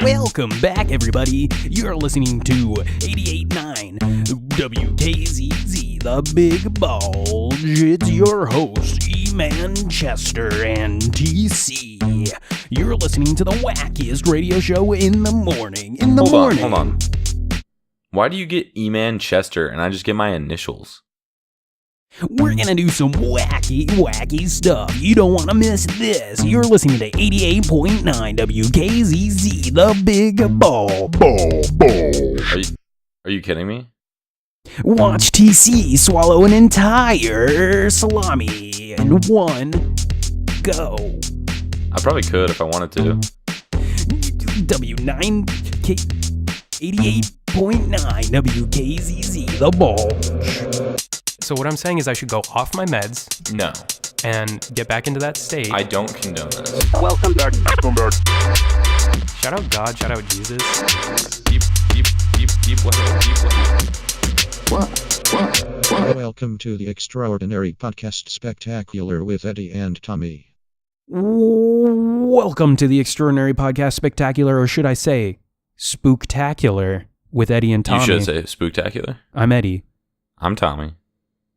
Welcome back, everybody. You're listening to 88.9 WKZZ, The Big Bulge. It's your host, E-Man Chester and TC. You're listening to the wackiest radio show in the morning. Hold on. Why do you get E-Man Chester and I just get my initials? We're gonna do some wacky stuff. You don't want to miss this. You're listening to 88.9 WKZZ, The Big Bulge. Are you kidding me? Watch TC swallow an entire salami in one go. I probably could if I wanted to. W9K 88.9 WKZZ, The Bulge. So what I'm saying is I should go off my meds No, and get back into that state. I don't condone this. Welcome back. Shout out God, shout out Jesus. Welcome to the Extraordinary Podcast Spectacular with Eddie and Tommy. Welcome to the Extraordinary Podcast Spectacular, or should I say, Spooktacular, with Eddie and Tommy. You should say spooktacular. I'm Eddie. I'm Tommy.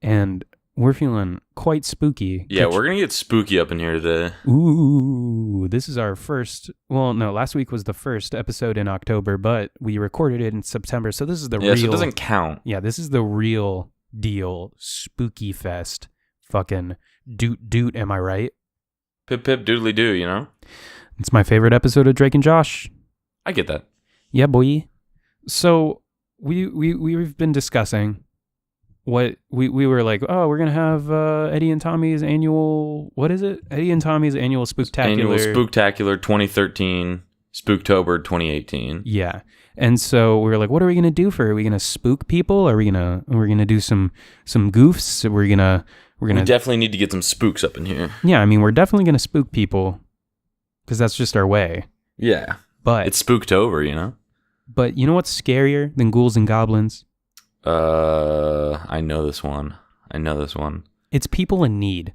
And we're feeling quite spooky. Yeah, we're going to get spooky up in here today. Ooh, this is our first, well, no, last week was the first episode in October, but we recorded it in September, so this is the real. Yeah, so it doesn't count. Yeah, this is the real deal Spooky Fest. Fucking doot, am I right? Pip pip doodly doo, you know? It's my favorite episode of Drake and Josh. I get that. Yeah, boy. So we've been discussing what we were like, oh, we're going to have Eddie and Tommy's annual, what is it? Eddie and Tommy's annual Spooktacular. Annual Spooktacular 2013, Spooktober 2018. Yeah. And so we were like, what are we going to do for it? Are we going to spook people? Are we going to do some goofs? We're going to We definitely need to get some spooks up in here. Yeah, I mean, we're definitely going to spook people because that's just our way. Yeah. But it's Spooktober, you know? But you know what's scarier than ghouls and goblins? I know this one. It's people in need.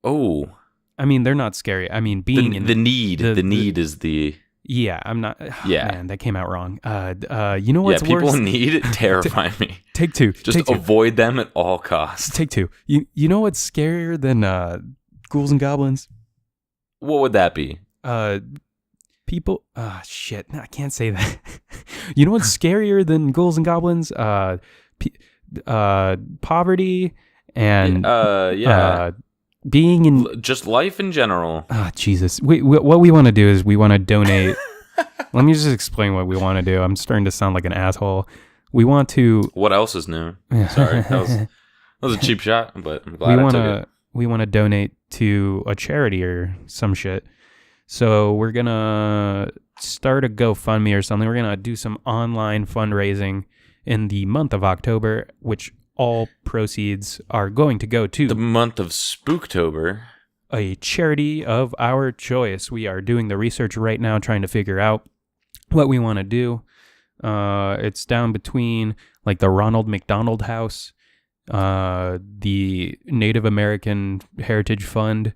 Oh. I mean, they're not scary. I mean, being the need. The need is the... Yeah, I'm not... Yeah. Man, that came out wrong. You know what's worse? Yeah, people in need terrify me. Take two. Just avoid them at all costs. Take two. You know what's scarier than ghouls and goblins? What would that be? People... shit. No, I can't say that. You know what's scarier than ghouls and goblins? Poverty and... being in... Just life in general. Jesus. What we want to do is we want to donate... Let me just explain what we want to do. I'm starting to sound like an asshole. We want to... What else is new? Sorry. That was a cheap shot, but I'm glad I took it. We want to donate to a charity or some shit. So we're going to start a GoFundMe or something. We're going to do some online fundraising in the month of October, which all proceeds are going to go to... The month of Spooktober. A charity of our choice. We are doing the research right now, trying to figure out what we want to do. It's down between like the Ronald McDonald House, the Native American Heritage Fund,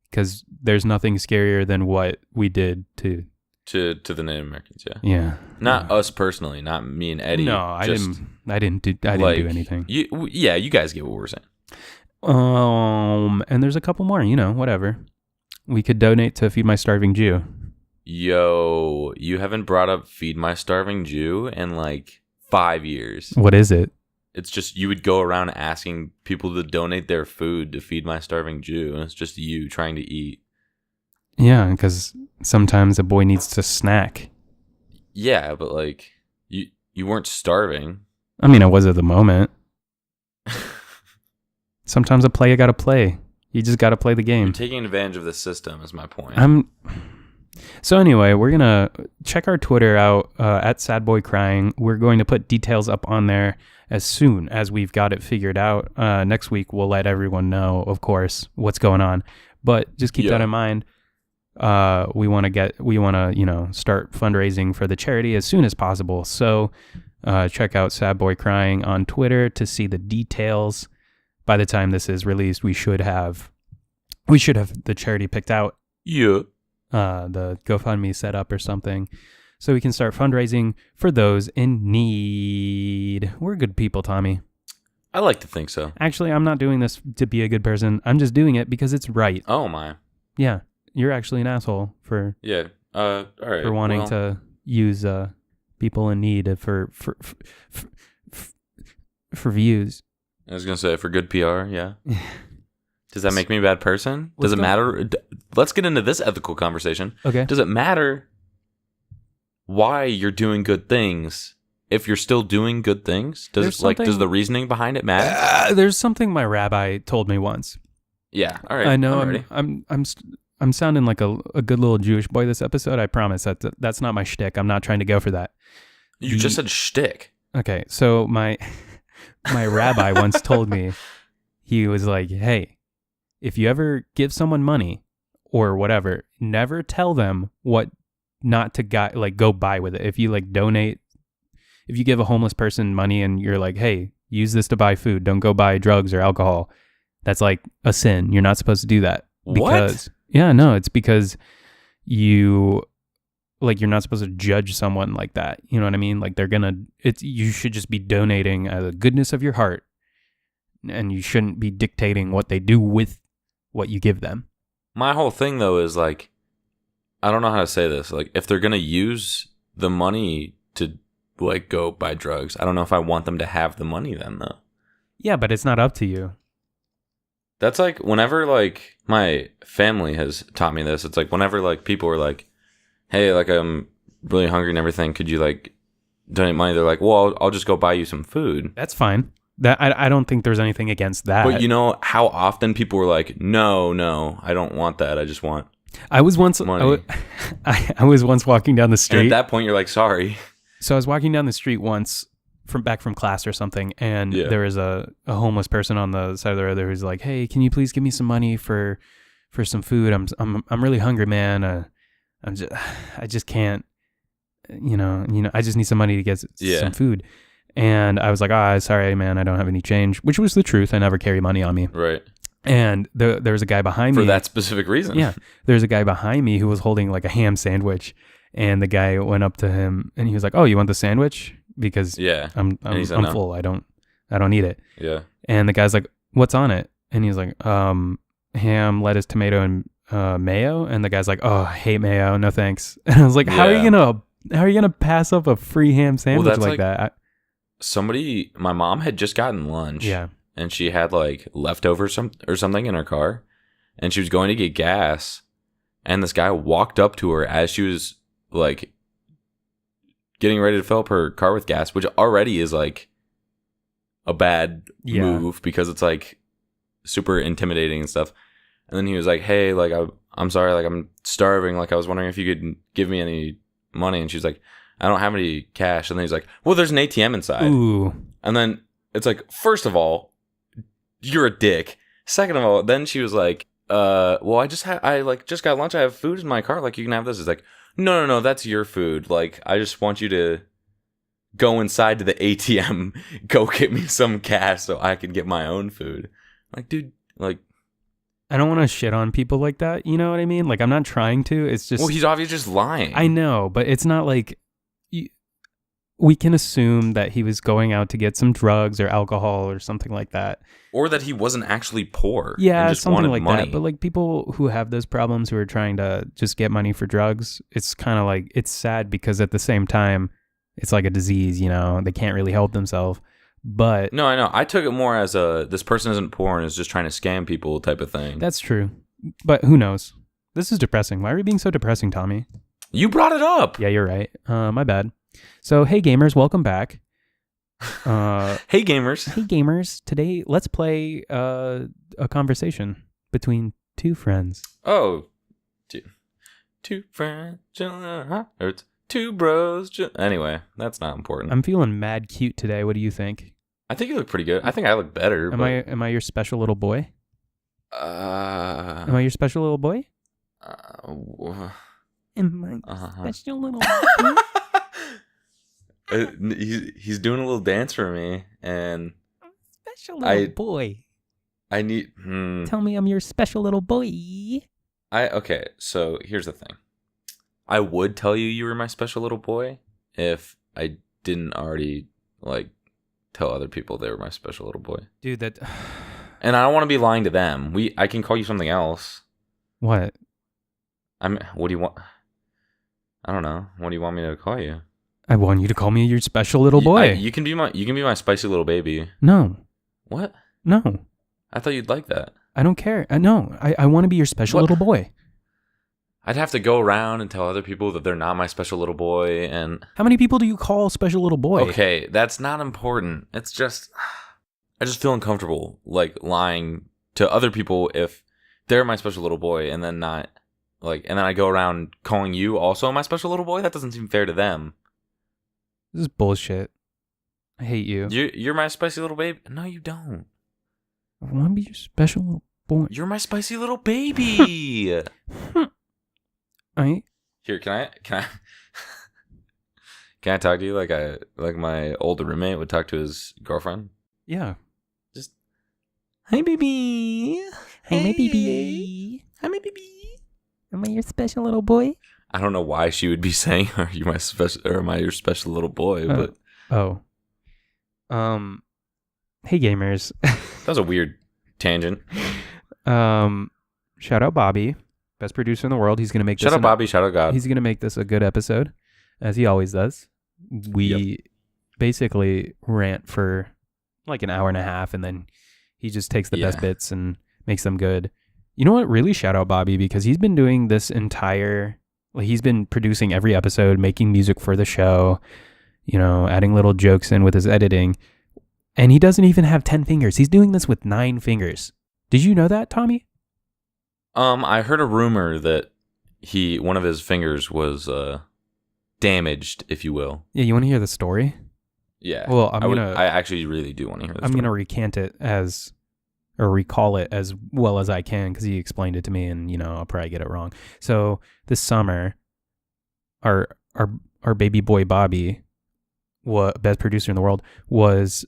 because there's nothing scarier than what we did to the Native Americans. Yeah. Not us personally, not me and Eddie. No, I didn't do anything. You guys get what we're saying. And there's a couple more, whatever. We could donate to Feed My Starving Jew. Yo, you haven't brought up Feed My Starving Jew in like 5 years. What is it? It's just you would go around asking people to donate their food to Feed My Starving Jew, and it's just you trying to eat. Yeah, because sometimes a boy needs to snack. Yeah, but like you weren't starving. I mean, I was at the moment. Sometimes a player got to play. You just got to play the game. You're taking advantage of the system is my point. So anyway, we're going to check our Twitter out at SadBoyCrying. We're going to put details up on there as soon as we've got it figured out. Next week, we'll let everyone know, of course, what's going on. But just keep that in mind. We want to start fundraising for the charity as soon as possible. So check out SadBoyCrying on Twitter to see the details. By the time this is released, we should have the charity picked out. Yeah. the GoFundMe set up or something, so we can start fundraising for those in need. We're good people, Tommy. I like to think so. Actually, I'm not doing this to be a good person. I'm just doing it because it's right. Oh my. Yeah, you're actually an asshole for Yeah. All right. for wanting to use people in need for views. I was gonna say for good PR. Yeah. Does that make me a bad person? Does it matter? Let's get into this ethical conversation. Okay. Does it matter why you're doing good things if you're still doing good things? Does the reasoning behind it matter? There's something my rabbi told me once. Yeah. All right. I know. I'm ready. I'm sounding like a good little Jewish boy this episode. I promise that's not my shtick. I'm not trying to go for that. You just said shtick. Okay. So my rabbi once told me, he was like, "Hey, if you ever give someone money or whatever, never tell them what not to go buy with it. If you donate, if you give a homeless person money and you're like, hey, use this to buy food, don't go buy drugs or alcohol. That's like a sin. You're not supposed to do that. Because, what? Yeah, no, it's because you're not supposed to judge someone like that. You know what I mean? Like you should just be donating out of the goodness of your heart, and you shouldn't be dictating what they do with what you give them. My whole thing though is I don't know how to say this. If they're gonna use the money to go buy drugs, I don't know if I want them to have the money then though. Yeah, but it's not up to you. That's whenever my family has taught me this. It's whenever people are like, hey, I'm really hungry and everything, could you donate money? They're like, well, I'll just go buy you some food. That's fine. That I don't think there's anything against that. But you know how often people were like, no, I don't want that. I just want I was once money. I was once walking down the street. And at that point, you're like, sorry. So I was walking down the street once back from class or something, and there was a homeless person on the side of the road there who's like, hey, can you please give me some money for some food? I'm really hungry, man. I just can't, I just need some money to get some food. And I was like, sorry, man, I don't have any change, which was the truth. I never carry money on me. Right. And there was a guy behind me. For that specific reason. Yeah. There's a guy behind me who was holding a ham sandwich. And the guy went up to him and he was like, oh, you want the sandwich? Because I'm no. full. I don't need it. Yeah. And the guy's like, what's on it? And he's like, ham, lettuce, tomato, and mayo. And the guy's like, oh, I hate mayo. No, thanks. And I was like, how are you gonna pass up a free ham sandwich that? My mom had just gotten lunch. Yeah. And she had leftovers or something in her car. And she was going to get gas. And this guy walked up to her as she was getting ready to fill up her car with gas, which already is a bad move because it's super intimidating and stuff. And then he was like, hey, I'm sorry, I'm starving. I was wondering if you could give me any money. And she's like, I don't have any cash. And then he's like, well, there's an ATM inside. Ooh. And then it's first of all, you're a dick. Second of all, then she was like, well, I just got lunch. I have food in my car. You can have this. It's like, no, that's your food. I just want you to go inside to the ATM, go get me some cash so I can get my own food. Dude, I don't want to shit on people like that. You know what I mean? I'm not trying to. It's just, well, he's obviously just lying. I know, but it's not we can assume that he was going out to get some drugs or alcohol or something like that. Or that he wasn't actually poor. Yeah, and just something like money. that. But people who have those problems, who are trying to just get money for drugs, it's kind of it's sad because at the same time, it's like a disease, they can't really help themselves. But no, I know. I took it more as this person isn't poor and is just trying to scam people type of thing. That's true. But who knows? This is depressing. Why are we being so depressing, Tommy? You brought it up. Yeah, you're right. My bad. So, hey gamers, welcome back. Hey gamers. Today, let's play a conversation between two friends. Oh, two friends, or it's two bros. Anyway, that's not important. I'm feeling mad cute today. What do you think? I think you look pretty good. I think I look better. Am I your special little boy? Am I your special little boy? Am I special little boy? He's doing a little dance for me, and special little boy. I need. Tell me I'm your special little boy. Okay, so here's the thing. I would tell you were my special little boy if I didn't already like tell other people they were my special little boy. Dude, that... And I don't want to be lying to them. I can call you something else. What? What do you want? I don't know. What do you want me to call you? I want you to call me your special little boy. You can be my spicy little baby. No. What? No. I thought you'd like that. I don't care. No. I want to be your special little boy. I'd have to go around and tell other people that they're not my special little boy. And how many people do you call special little boy? Okay, that's not important. It's just, I just feel uncomfortable like lying to other people if they're my special little boy and then not like, and then I go around calling you also my special little boy. That doesn't seem fair to them. This is bullshit. I hate you. You're my spicy little baby. No, you don't. I want to be your special little boy. You're my spicy little baby. Here, can I can I talk to you like my older roommate would talk to his girlfriend? Yeah. Just, hi baby. Hey, my baby. Hi my baby. Am I your special little boy? I don't know why she would be saying, "Are you my special?" or "Am I your special little boy?" But hey gamers. That was a weird tangent. Shout out Bobby, best producer in the world. He's gonna make this. Shout out Bobby. Shout out God. He's gonna make this a good episode, as he always does. We basically rant for like an hour and a half, and then he just takes the best bits and makes them good. You know what? Really shout out Bobby, because he's been doing this entire. Like, he's been producing every episode, making music for the show, you know, adding little jokes in with his editing. And he doesn't even have 10 fingers. He's doing this with 9 fingers. Did you know that, Tommy? I heard a rumor that one of his fingers was damaged, if you will. Yeah, you want to hear the story? Yeah. Well, I actually really do want to hear the story. I'm going to recant it or recall it as well as I can, because he explained it to me, and, you know, I'll probably get it wrong. So this summer, our baby boy Bobby, best producer in the world, was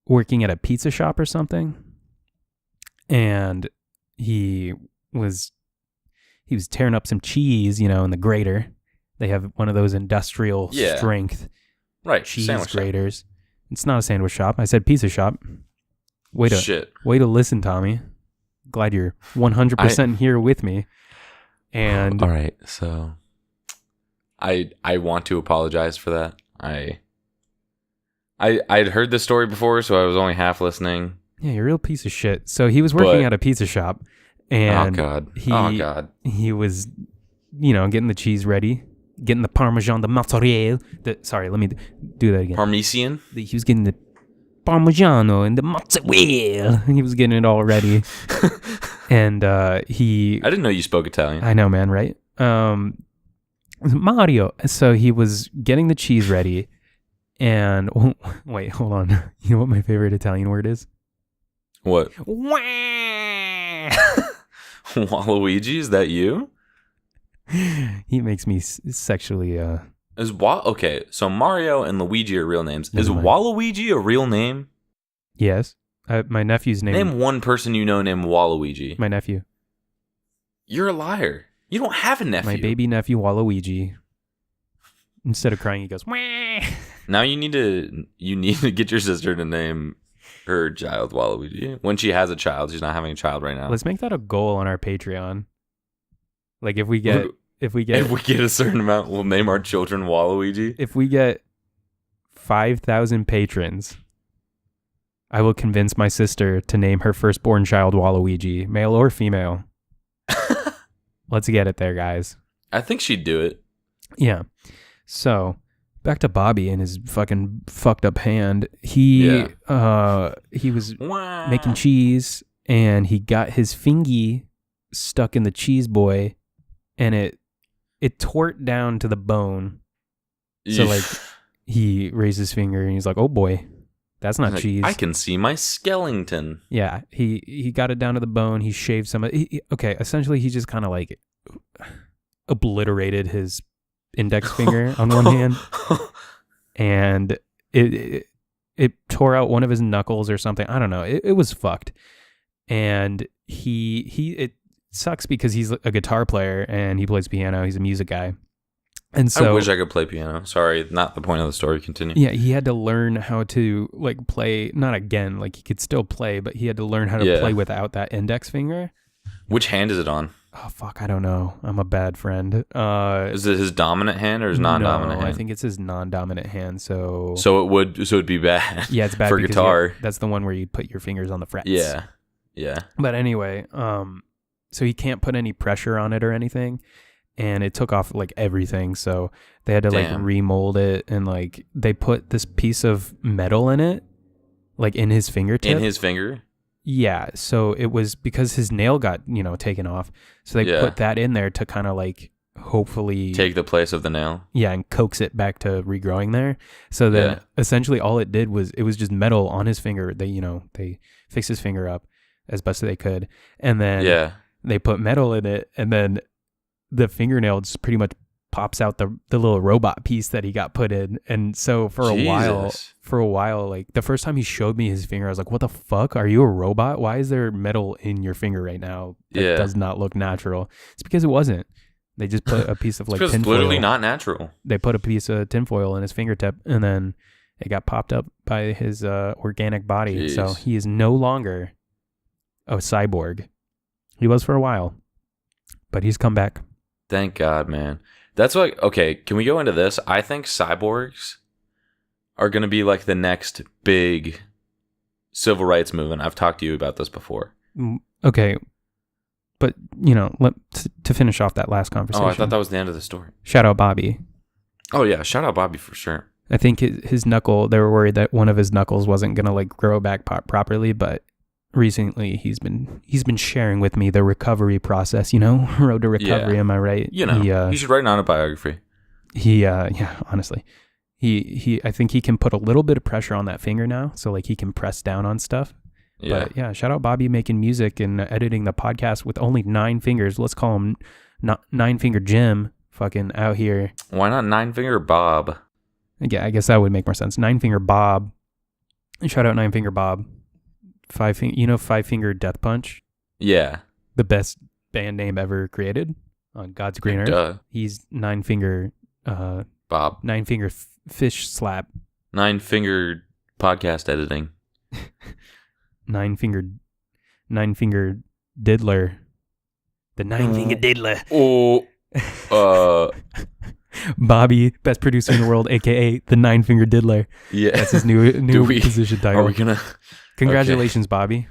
working at a pizza shop or something, and he was tearing up some cheese, you know, in the grater. They have one of those industrial strength cheese graters. It's not a sandwich shop. I said pizza shop. Way to listen, Tommy. Glad you're 100% here with me. And all right, so I want to apologize for that. I'd heard this story before, so I was only half listening. Yeah, you're a real piece of shit. So he was working at a pizza shop, and he was, you know, getting the cheese ready, getting the Parmesan, the mozzarella. Sorry, let me do that again. Parmesan? He was getting the Parmigiano and the mozzarella. He was getting it all ready. And I didn't know you spoke Italian. I know, man, right? Mario. So he was getting the cheese ready, and wait, hold on. You know what my favorite Italian word is? What? Waluigi, is that you? He makes me sexually Okay, so Mario and Luigi are real names. Is Waluigi a real name? Yes. My nephew's name. Name one person you know named Waluigi. My nephew. You're a liar. You don't have a nephew. My baby nephew Waluigi. Instead of crying, he goes, Wah! Now you need to get your sister to name her child Waluigi. When she has a child, she's not having a child right now. Let's make that a goal on our Patreon. Like, if we get a certain amount, we'll name our children Waluigi. If we get 5,000 patrons, I will convince my sister to name her firstborn child Waluigi, male or female. Let's get it there, guys. I think she'd do it. Yeah. So, back to Bobby and his fucking fucked up hand. He was making cheese, and he got his fingy stuck in the cheese boy, and it tore it down to the bone. So like, he raised his finger and he's like, "Oh boy, that's not cheese. I can see my skeleton." Yeah, he got it down to the bone. He shaved some of essentially he just kind of like obliterated his index finger on one hand, and it tore out one of his knuckles or something. I don't know. It was fucked. And it sucks because he's a guitar player and he plays piano. He's a music guy. And so I wish I could play piano. Sorry, not the point of the story. Continue. yeah, he had to learn how to like play, not again, like he could still play, but he had to learn how to Yeah. play without that index finger. Which hand is it on? Oh fuck, I don't know. I'm a bad friend. Is it his dominant hand or his non-dominant no, hand? I think it's his non-dominant hand. So it'd be bad. yeah, it's bad for because guitar. that's the one where you put your fingers on the frets. Yeah. Yeah. But anyway, so he can't put any pressure on it or anything, and it took off like everything. So they had to like Damn. remold it, and like they put this piece of metal in it, like in his fingertip. In his finger? Yeah. So it was because his nail got taken off. So they Yeah. put that in there to kind of like hopefully Take the place of the nail. yeah, and coax it back to regrowing there. So then Yeah. essentially all it did was it was just metal on his finger. They fixed his finger up as best as they could, and then Yeah. they put metal in it, and then the fingernail just pretty much pops out the little robot piece that he got put in. And so for a while, like the first time he showed me his finger, I was like, what the fuck? Are you a robot? Why is there metal in your finger right now? That Yeah. does not look natural. It's because it wasn't. They just put a piece of like Because it's tinfoil. literally not natural. They put a piece of tinfoil in his fingertip, and then it got popped up by his organic body. Jeez. So he is no longer a cyborg. He was for a while, but he's come back. Thank God, man. That's like, okay, can we go into this? I think cyborgs are going to be like the next big civil rights movement. I've talked to you about this before. Okay, but to finish off that last conversation. Oh, I thought that was the end of the story. Shout out Bobby. Oh, yeah. Shout out Bobby for sure. I think his knuckle. They were worried that one of his knuckles wasn't gonna like grow back properly, but recently he's been sharing with me the recovery process. Road to recovery. Yeah. Am I right? You should write an autobiography. Yeah, honestly, I think he can put a little bit of pressure on that finger now, so like he can press down on stuff. Yeah. But yeah, shout out Bobby making music and editing the podcast with only 9 fingers. Let's call him not 9 Finger Jim. Fucking out here. Why not 9 Finger Bob? Yeah, I guess that would make more sense. 9 Finger Bob. Shout out 9 Finger Bob. 5 Finger Death Punch. Yeah. The best band name ever created on God's green earth. Duh. He's 9 Finger Bob. 9 Finger Fish Slap. 9 Finger Podcast Editing. 9 Finger Diddler. The 9 Finger Diddler. Oh. Bobby, best producer in the world, aka the 9 Finger Diddler. Yeah. That's his new position title. Are we gonna? Congratulations, Bobby.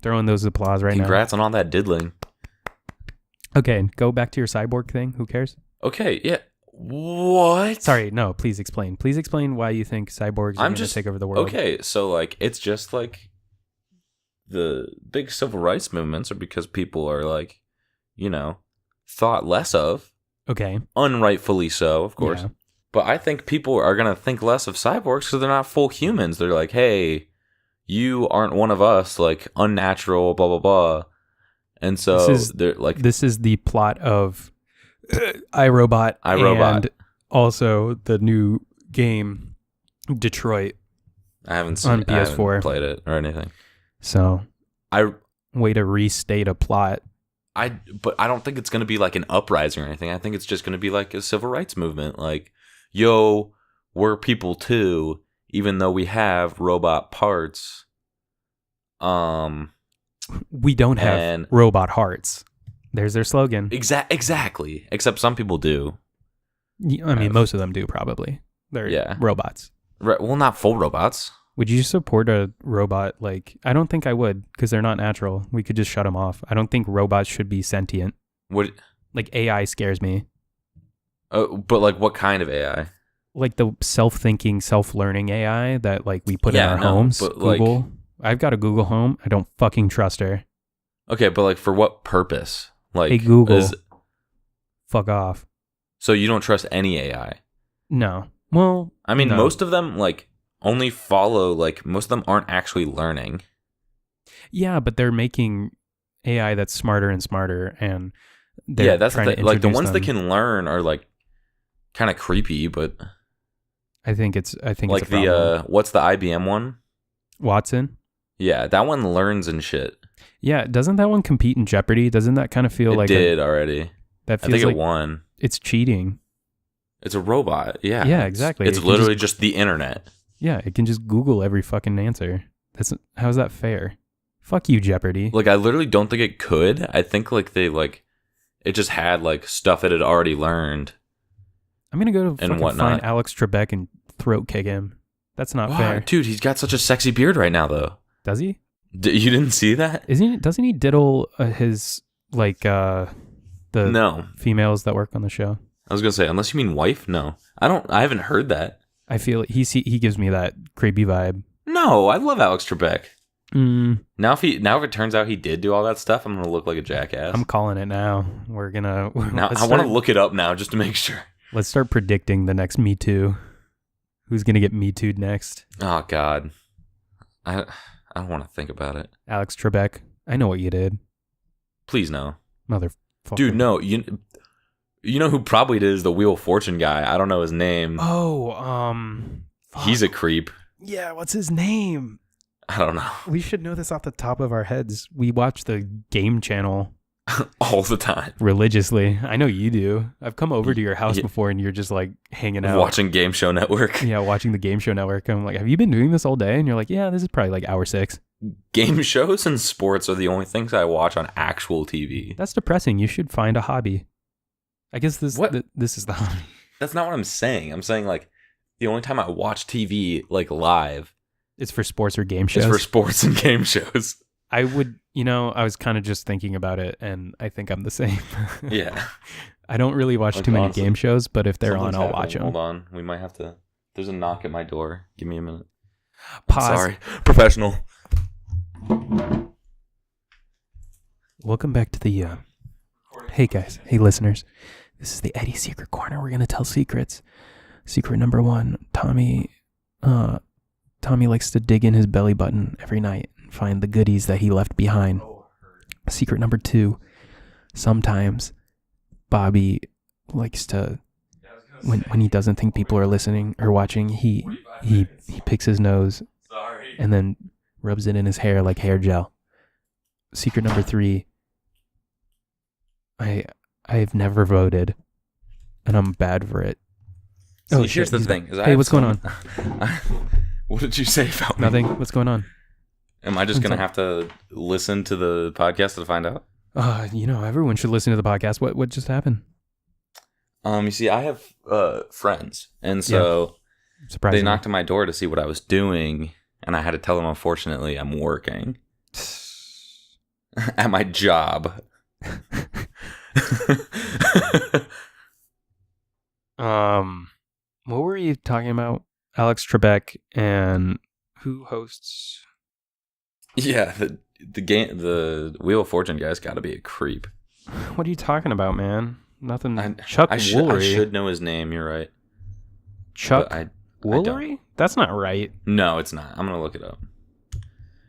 Throwing those applause right Congrats on all that diddling. now. Okay, go back to your cyborg thing. Who cares? Okay. Yeah. What? Sorry, no. Please explain. Please explain why you think cyborgs are going to take over the world. Okay, so like it's just like the big civil rights movements are because people are like, thought less of. Okay. Unrightfully so, of course. Yeah. But I think people are going to think less of cyborgs because they're not full humans. They're like, hey, you aren't one of us, like unnatural, blah, blah, blah. And so they're like... This is the plot of iRobot. And also the new game, Detroit. I haven't seen on PS4. I haven't played it or anything. So, way to restate a plot. But I don't think it's going to be like an uprising or anything. I think it's just going to be like a civil rights movement. Like, yo, we're people too, even though we have robot parts. We don't have robot hearts. There's their slogan. Exactly. Except some people do. I mean, most of them do probably. They're robots. Right. Well, not full robots. Would you support a robot? Like, I don't think I would, because they're not natural. We could just shut them off. I don't think robots should be sentient. Like, AI scares me. But like, what kind of AI? Like the self-thinking, self-learning AI that like we put in our homes. But Google. like, I've got a Google Home. I don't fucking trust her. Okay, but like, for what purpose? Like, hey Google, fuck off. So you don't trust any AI? No. Well, I mean, no. most of them like only follow, like most of them aren't actually learning. Yeah, but they're making AI that's smarter and smarter, and they're that's trying to like the introduce ones that them. can learn are like kind of creepy, but I think it's like it's a problem. what's the IBM one? Watson. Yeah, that one learns and shit. Yeah, doesn't that one compete in Jeopardy? Doesn't that kind of feel It like did already? That I feels think like it won. It's cheating. It's a robot. Yeah. Yeah, exactly. It's It can literally just the internet. Yeah, it can just Google every fucking answer. How's that fair? Fuck you, Jeopardy. Like, I literally don't think it could. I think like it just had like stuff it had already learned. I'm gonna go to and fucking whatnot. find Alex Trebek and throat kick him. That's not Wow, fair. dude, he's got such a sexy beard right now, though. Does he? You didn't see that? Doesn't he diddle his the No. females that work on the show? I was gonna say, unless you mean wife, no. I haven't heard that. I feel he gives me that creepy vibe. No, I love Alex Trebek. Mm, Now if it turns out he did do all that stuff, I'm gonna look like a jackass. I'm calling it now. We're gonna. Now I want to look it up now just to make sure. Let's start predicting the next Me Too. Who's gonna get Me Too'd next? Oh God, I don't want to think about it. Alex Trebek. I know what you did, Please no, motherfucker. dude. No, you know who probably did is the Wheel of Fortune guy. I don't know his name. Oh, He's a creep. yeah. What's his name? I don't know. We should know this off the top of our heads. We watch the Game Channel All the time. religiously. I know you do. I've come over to your house Yeah. before and you're just like hanging out. Watching Game Show Network. Yeah, watching the Game Show Network. I'm like, have you been doing this all day? And you're like, yeah, this is probably like hour 6. Game shows and sports are the only things I watch on actual TV. That's depressing. You should find a hobby. I guess this What? this is the hobby. That's not what I'm saying. I'm saying like the only time I watch TV like live It's for sports or game shows. is for sports and game shows. I would, I was kind of just thinking about it and I think I'm the same. Yeah. I don't really watch Like, too many honestly, game shows, but if they're Something's on, I'll happening. watch them. Hold on. We might have to. There's a knock at my door. Give me a minute. I'm Pause. sorry. Professional. Welcome back to the, hey guys, hey listeners. This is the Eddie Secret Corner. We're going to tell secrets. Secret number 1, Tommy likes to dig in his belly button every night and find the goodies that he left behind. Secret number 2, sometimes Bobby likes to, when he doesn't think people are listening or watching, he picks his nose and then rubs it in his hair like hair gel. Secret number 3, I've never voted, and I'm bad for it. Oh, here's the thing. Hey, what's going on? What did you say about me? Nothing. What's going on? Am I just going to have to listen to the podcast to find out? Everyone should listen to the podcast. What just happened? You see, I have friends, and so Surprisingly. they knocked on my door to see what I was doing, and I had to tell them, unfortunately, I'm working at my job. What were you talking about? Alex Trebek and who hosts? Yeah, the Wheel of Fortune guy's got to be a creep. What are you talking about, man? Nothing. I Woolery. should know his name. You're right. Chuck But I Woolery? That's not right. No, it's not. I'm gonna look it up.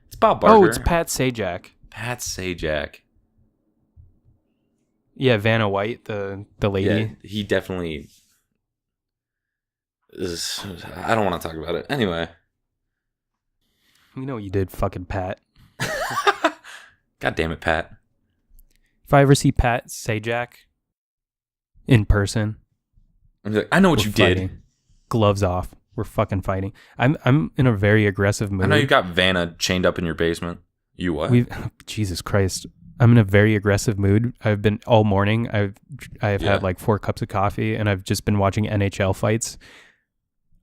It's Bob Barker. Oh, it's Pat Sajak. Pat Sajak. Yeah, Vanna White, the lady. Yeah, he definitely is. I don't want to talk about it. Anyway. You know what you did, fucking Pat. God damn it, Pat. If I ever see Pat Sajak in person, I'm like, I know what we're you did. fighting. Gloves off. We're fucking fighting. I'm in a very aggressive mood. I know you got Vanna chained up in your basement. You what? Jesus Christ. I'm in a very aggressive mood. I've been all morning. I've had like 4 cups of coffee and I've just been watching NHL fights.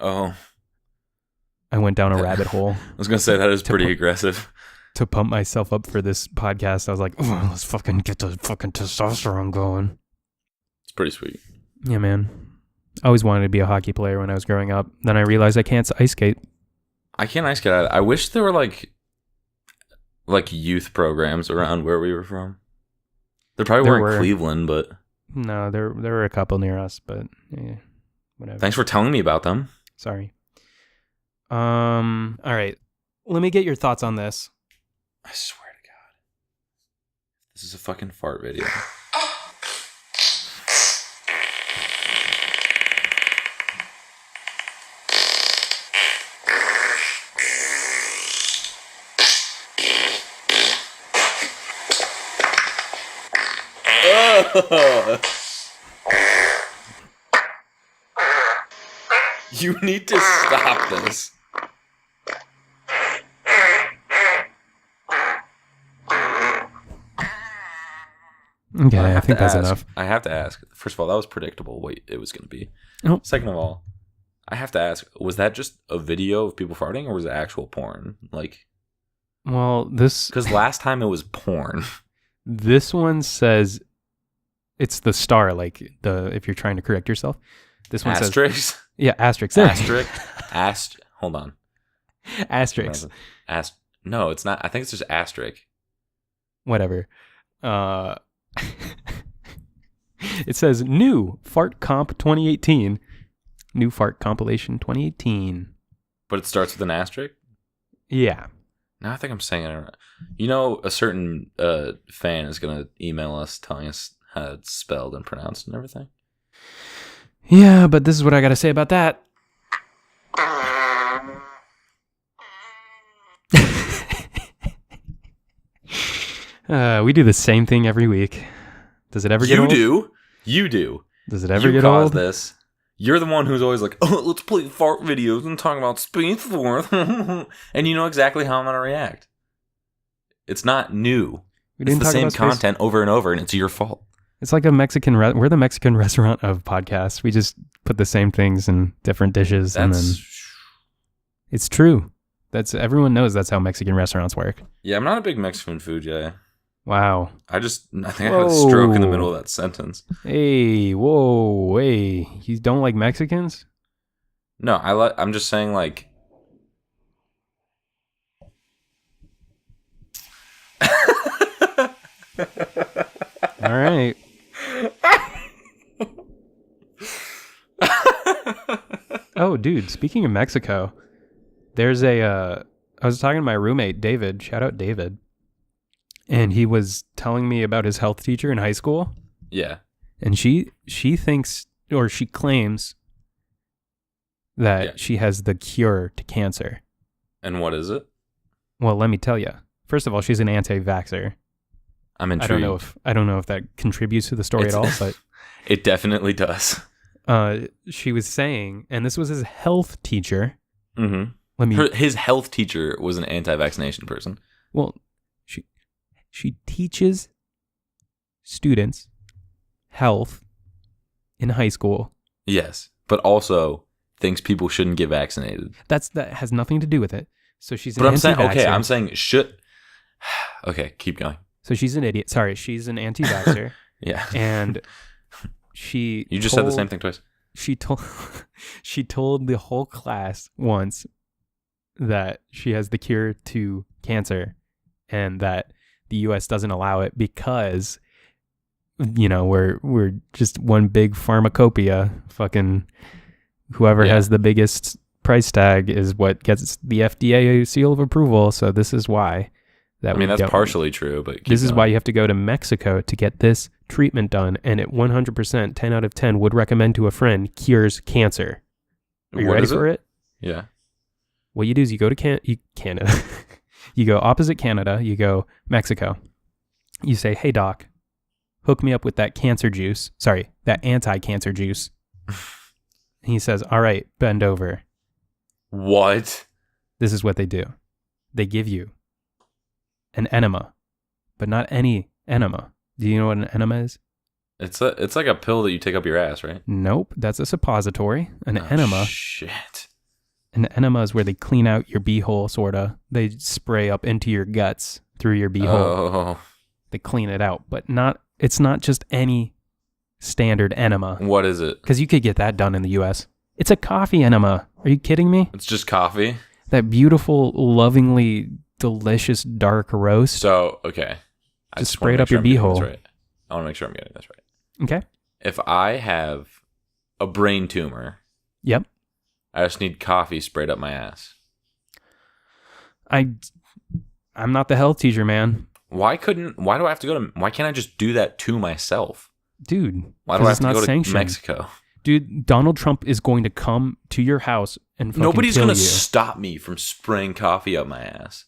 Oh. I went down a rabbit hole. I was going to say that is pretty aggressive. To pump myself up for this podcast, I was like, oh, let's fucking get the fucking testosterone going. It's pretty sweet. Yeah, man. I always wanted to be a hockey player when I was growing up. Then I realized I can't ice skate. I can't ice skate either. I wish there were like youth programs around where we were from. There probably weren't in Cleveland, but no, there were a couple near us, but whatever. Thanks for telling me about them. Sorry. All right. Let me get your thoughts on this. I swear to God, this is a fucking fart video. You need to stop this. Okay, I think that's enough. I have to ask. First of all, that was predictable what it was going to be. Oh. Second of all, I have to ask, was that just a video of people farting or was it actual porn? Like, Well, because last time it was porn. this one says it's the star, like if you're trying to correct yourself. This one says Asterisk? asterisk. Hold on. Asterisk. No, it's not. I think it's just asterisk. Whatever. It says new fart comp 2018. New fart compilation 2018. But it starts with an asterisk? Yeah. Now I think I'm saying it right. You know, a certain fan is going to email us telling us how it's spelled and pronounced and everything. Yeah, but this is what I got to say about that. We do the same thing every week. Does it ever get old? You do. Does it ever you get caused old? this. You're the one who's always like, oh, let's play fart videos and talk about Space Force. And you know exactly how I'm going to react. It's not new. It's the same content over and over, and it's your fault. It's like a Mexican... we're the Mexican restaurant of podcasts. We just put the same things in different dishes. And then it's true. Everyone knows that's how Mexican restaurants work. Yeah, I'm not a big Mexican food guy. Wow. I think I had a stroke in the middle of that sentence. Hey, whoa, hey. You don't like Mexicans? No, I'm just saying, like... All right. Oh, dude, speaking of Mexico, there's I was talking to my roommate, David. Shout out, David. And he was telling me about his health teacher in high school. Yeah. And she thinks, or she claims that she has the cure to cancer. And what is it? Well, let me tell you. First of all, she's an anti-vaxxer. I'm intrigued. I don't know if that contributes to the story at all, but it definitely does. She was saying, and this was his health teacher. Mm-hmm. His health teacher was an anti-vaccination person. Well, she teaches students health in high school. Yes, but also thinks people shouldn't get vaccinated. That has nothing to do with it. So she's an anti-vaxxer. I'm saying should. Okay, keep going. So she's an idiot. Sorry, she's an anti-vaxxer. Yeah. And you just said the same thing twice. She told the whole class once that she has the cure to cancer and that the US doesn't allow it because, you know, we're just one big pharmacopoeia. Fucking whoever has the biggest price tag is what gets the FDA seal of approval. So this is why. That's partially true, but this is why you have to go to Mexico to get this treatment done, and it 100%, 10 out of 10 would recommend to a friend cures cancer. Are you ready for it? Yeah. What you do is you go to Canada. You go opposite Canada. You go Mexico. You say, hey, doc, hook me up with that cancer juice. Sorry, that anti-cancer juice. He says, all right, bend over. What? This is what they do. They give you an enema, but not any enema. Do you know what an enema is? It's like a pill that you take up your ass, right? Nope, that's a suppository. An enema. Shit. An enema is where they clean out your beehole, sorta. They spray up into your guts through your beehole. Oh. They clean it out, but it's not just any standard enema. What is it? Because you could get that done in the U.S. It's a coffee enema. Are you kidding me? It's just coffee? That beautiful, lovingly delicious dark roast. So, okay. Just spray it up your beehole. Right. I want to make sure I'm getting this right. Okay. If I have a brain tumor, yep, I just need coffee sprayed up my ass. I'm not the health teacher, man. Why can't I just do that to myself? Dude, why do I have to go to Mexico? Dude, Donald Trump is going to come to your house and fucking Nobody's kill going to you. stop me from spraying coffee up my ass.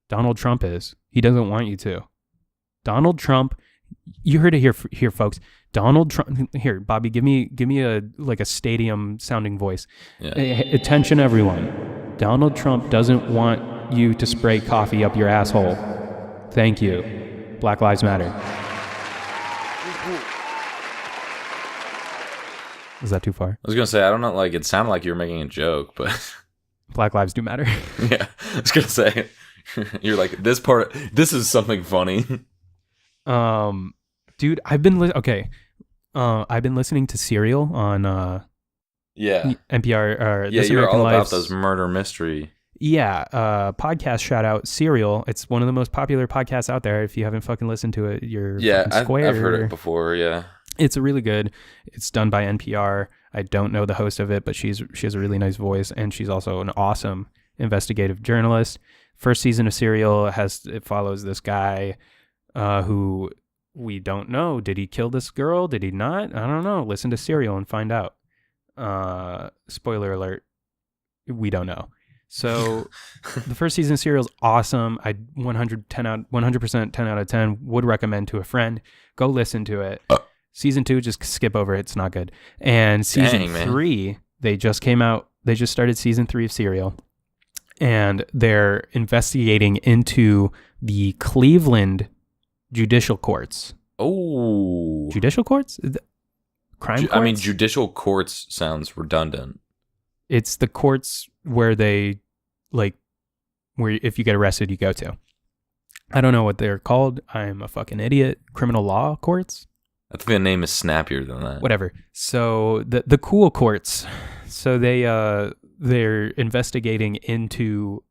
Donald Trump is. He doesn't want you to. Donald Trump, you heard it here, folks. Donald Trump. Here, Bobby, give me a stadium sounding voice. Yeah. Hey, attention, everyone. Donald Trump doesn't want you to spray coffee up your asshole. Thank you. Black Lives Matter. Is that too far? I was gonna say I don't know. Like it sounded like you were making a joke, but Black lives do matter. yeah, I was gonna say you're like this part. This is something funny. Dude, I've been I've been listening to Serial on Yeah. NPR or Yeah, This you're American all Life's- about those murder mystery. Yeah, podcast shout out Serial. It's one of the most popular podcasts out there. If you haven't fucking listened to it, you're Yeah, fucking square. I've heard it before. Yeah. It's really good. It's done by NPR. I don't know the host of it, but she has a really nice voice, and she's also an awesome investigative journalist. First season of Serial it follows this guy who we don't know. Did he kill this girl? Did he not? I don't know. Listen to Serial and find out. Spoiler alert. We don't know. So the first season of Serial is awesome. I 100% 10 out of 10 would recommend to a friend. Go listen to it. Season 2, just skip over it. It's not good. And season 3, they just came out. They just started season 3 of Serial. And they're investigating into the Cleveland judicial courts. Oh. Judicial courts? Crime courts? I mean, judicial courts sounds redundant. It's the courts where they, where if you get arrested, you go to. I don't know what they're called. I'm a fucking idiot. Criminal law courts? I think the name is snappier than that. Whatever. So the cool courts. So they're investigating into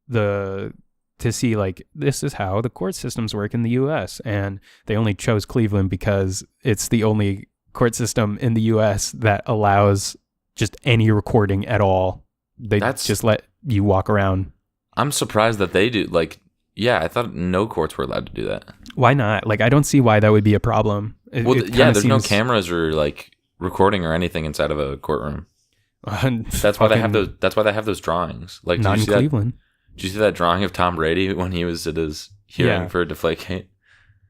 to see this is how the court systems work in the U.S. And they only chose Cleveland because it's the only court system in the U.S. that allows just any recording at all. They just let you walk around. I'm surprised that they do. Yeah, I thought no courts were allowed to do that. Why not? I don't see why that would be a problem. There's no cameras or recording or anything inside of a courtroom. That's why they have those. That's why they have those drawings. Not in Cleveland. Did you see that drawing of Tom Brady when he was at his hearing for Deflategate?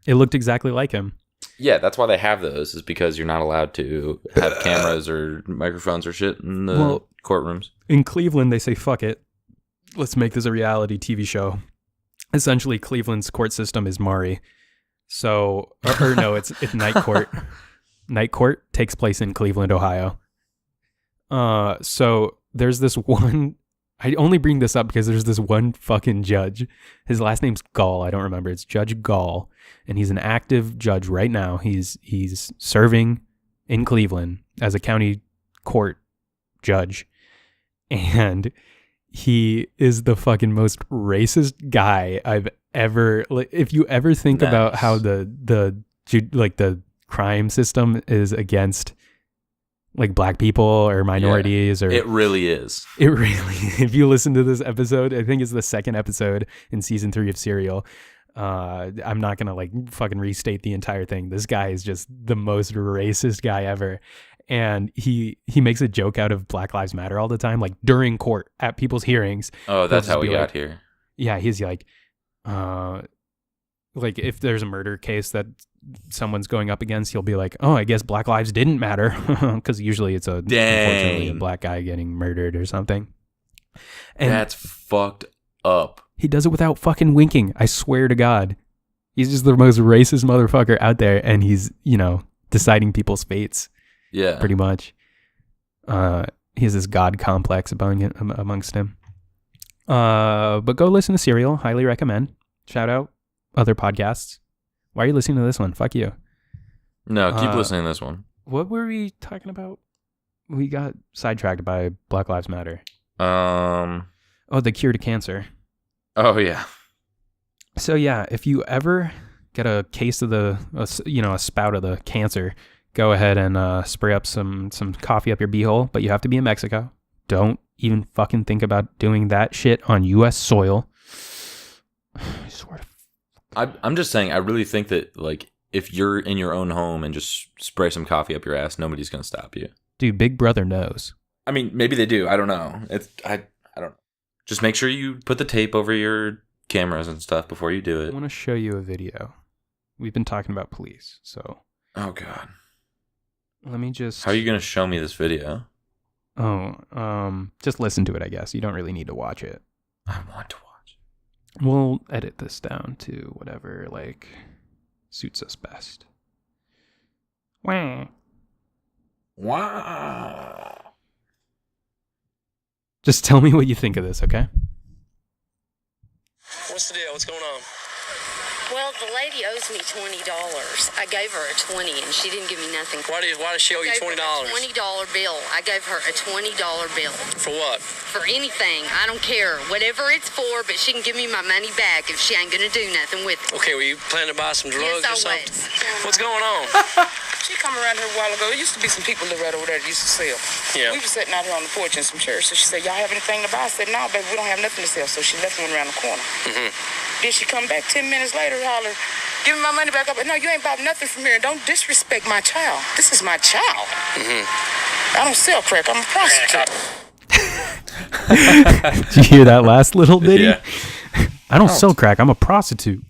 It looked exactly like him. Yeah, that's why they have those. Is because you're not allowed to have cameras or microphones or shit in the courtrooms. In Cleveland, they say fuck it. Let's make this a reality TV show. Essentially, Cleveland's court system is Maury. So, or no, it's Night Court. Night Court takes place in Cleveland, Ohio. So there's this one. I only bring this up because there's this one fucking judge. His last name's Gall. I don't remember. It's Judge Gall, and he's an active judge right now. He's serving in Cleveland as a county court judge, and he is the fucking most racist guy I've ever. If you ever think about how the crime system is against black people or minorities, or it really is. It really. If you listen to this episode, I think it's the second episode in season 3 of Serial. I'm not gonna fucking restate the entire thing. This guy is just the most racist guy ever. And he makes a joke out of Black Lives Matter all the time, during court at people's hearings. Oh, that's how we got here. Yeah, he's if there's a murder case that someone's going up against, he'll be like, "Oh, I guess Black lives didn't matter," because usually it's unfortunately a black guy getting murdered or something. And that's fucked up. He does it without fucking winking. I swear to God, he's just the most racist motherfucker out there, and he's deciding people's fates. Yeah, pretty much. He has this god complex amongst him. But go listen to Serial. Highly recommend. Shout out other podcasts. Why are you listening to this one? Fuck you. No, keep listening to this one. What were we talking about? We got sidetracked by Black Lives Matter. Oh, the cure to cancer. Oh yeah. So yeah, if you ever get a case of a spout of the cancer, go ahead and spray up some coffee up your beehole, but you have to be in Mexico. Don't even fucking think about doing that shit on U.S. soil. I swear to. I'm just saying, I really think that if you're in your own home and just spray some coffee up your ass, nobody's gonna stop you. Dude, Big Brother knows. I mean, maybe they do. I don't know. I don't know. Just make sure you put the tape over your cameras and stuff before you do it. I want to show you a video. We've been talking about police, so. Oh God. Let me just... How are you going to show me this video? Just listen to it, I guess. You don't really need to watch it. I want to watch. We'll edit this down to whatever, like, suits us best. Wah. Wow. Just tell me what you think of this, okay? What's the deal? What's going on? Well, the lady owes me $20. I gave her a $20 and she didn't give me nothing. Why does she owe you $20? A $20 bill. I gave her a $20 bill. For what? For anything. I don't care. Whatever it's for, but she can give me my money back if she ain't gonna do nothing with it. Okay, were you planning to buy some drugs Yes, I or something? was. What's going on? She come around here a while ago. There used to be some people live right over there that used to sell. Yeah. We were sitting out here on the porch in some chairs. So she said, y'all have anything to buy? I said, no, baby, we don't have nothing to sell. So she left one around the corner. Mm-hmm. Then she come back 10 minutes later, holler, give me my money back up. No, you ain't bought nothing from here. Don't disrespect my child. This is my child. Mm-hmm. I don't sell crack. I'm a prostitute. Did you hear that last little ditty? Yeah. I don't sell crack. I'm a prostitute.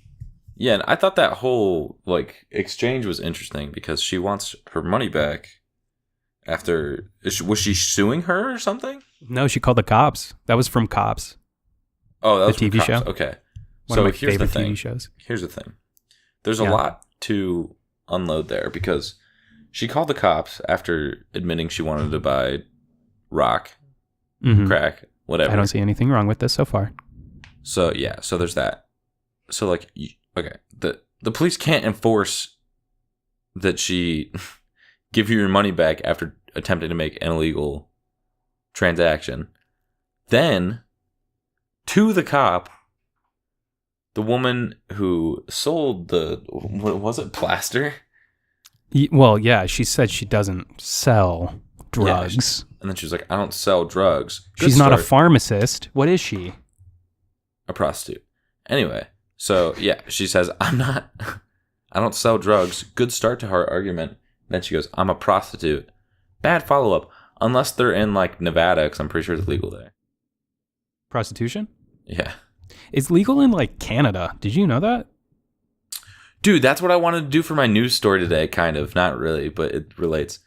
Yeah, and I thought that whole like exchange was interesting because she wants her money back after... Was she suing her or something? No, she called the cops. That was from Cops. Oh, that was The from TV Cops. show? Okay. One So of my here's the favorite thing. TV shows. Here's the thing. There's a Yeah. lot to unload there because she called the cops after admitting she wanted to buy rock, Mhm. crack, whatever. I don't see anything wrong with this so far. So yeah, so there's that. So like, okay, the police can't enforce that she give you your money back after attempting to make an illegal transaction. Then, to the cop, the woman who sold the, what was it, plaster? Well, yeah, she said she doesn't sell drugs. And then she was like, I don't sell drugs. Good She's not a start. pharmacist. What is she? A prostitute. Anyway, so yeah, she says, I don't sell drugs. Good start to her argument. Then she goes, I'm a prostitute. Bad follow up. Unless they're in like Nevada, because I'm pretty sure it's legal there. Prostitution? Yeah. It's legal in like Canada. Did you know that? Dude, that's what I wanted to do for my news story today, kind of. Not really, but it relates.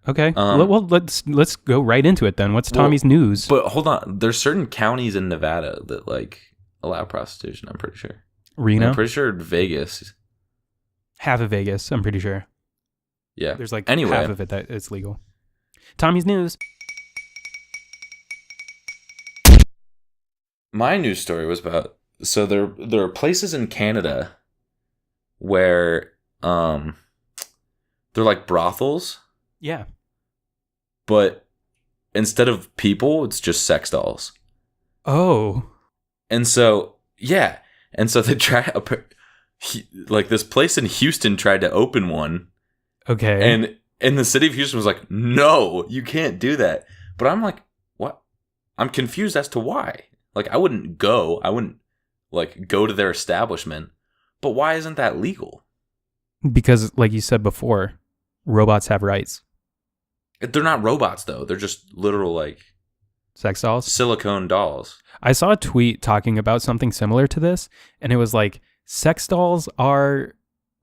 Okay. Well, let's go right into it then. What's Tommy's news? But hold on. There's certain counties in Nevada that like allow prostitution, I'm pretty sure. Reno? I'm pretty sure Vegas. Half of Vegas, I'm pretty sure. Yeah. There's like anyway, half of it that it's legal. Tommy's news. my news story was about, so there are places in Canada where they're like brothels, Yeah. but instead of people, it's just sex dolls. Oh. And so, yeah. And so they like this place in Houston tried to open one. Okay. And the city of Houston was like, no, you can't do that. But I'm like, what? I'm confused as to why. Like, I wouldn't go to their establishment. But why isn't that legal? Because, like you said before, robots have rights. They're not robots, though. They're just literal, like, Sex dolls? silicone dolls. I saw a tweet talking about something similar to this, and it was like, sex dolls are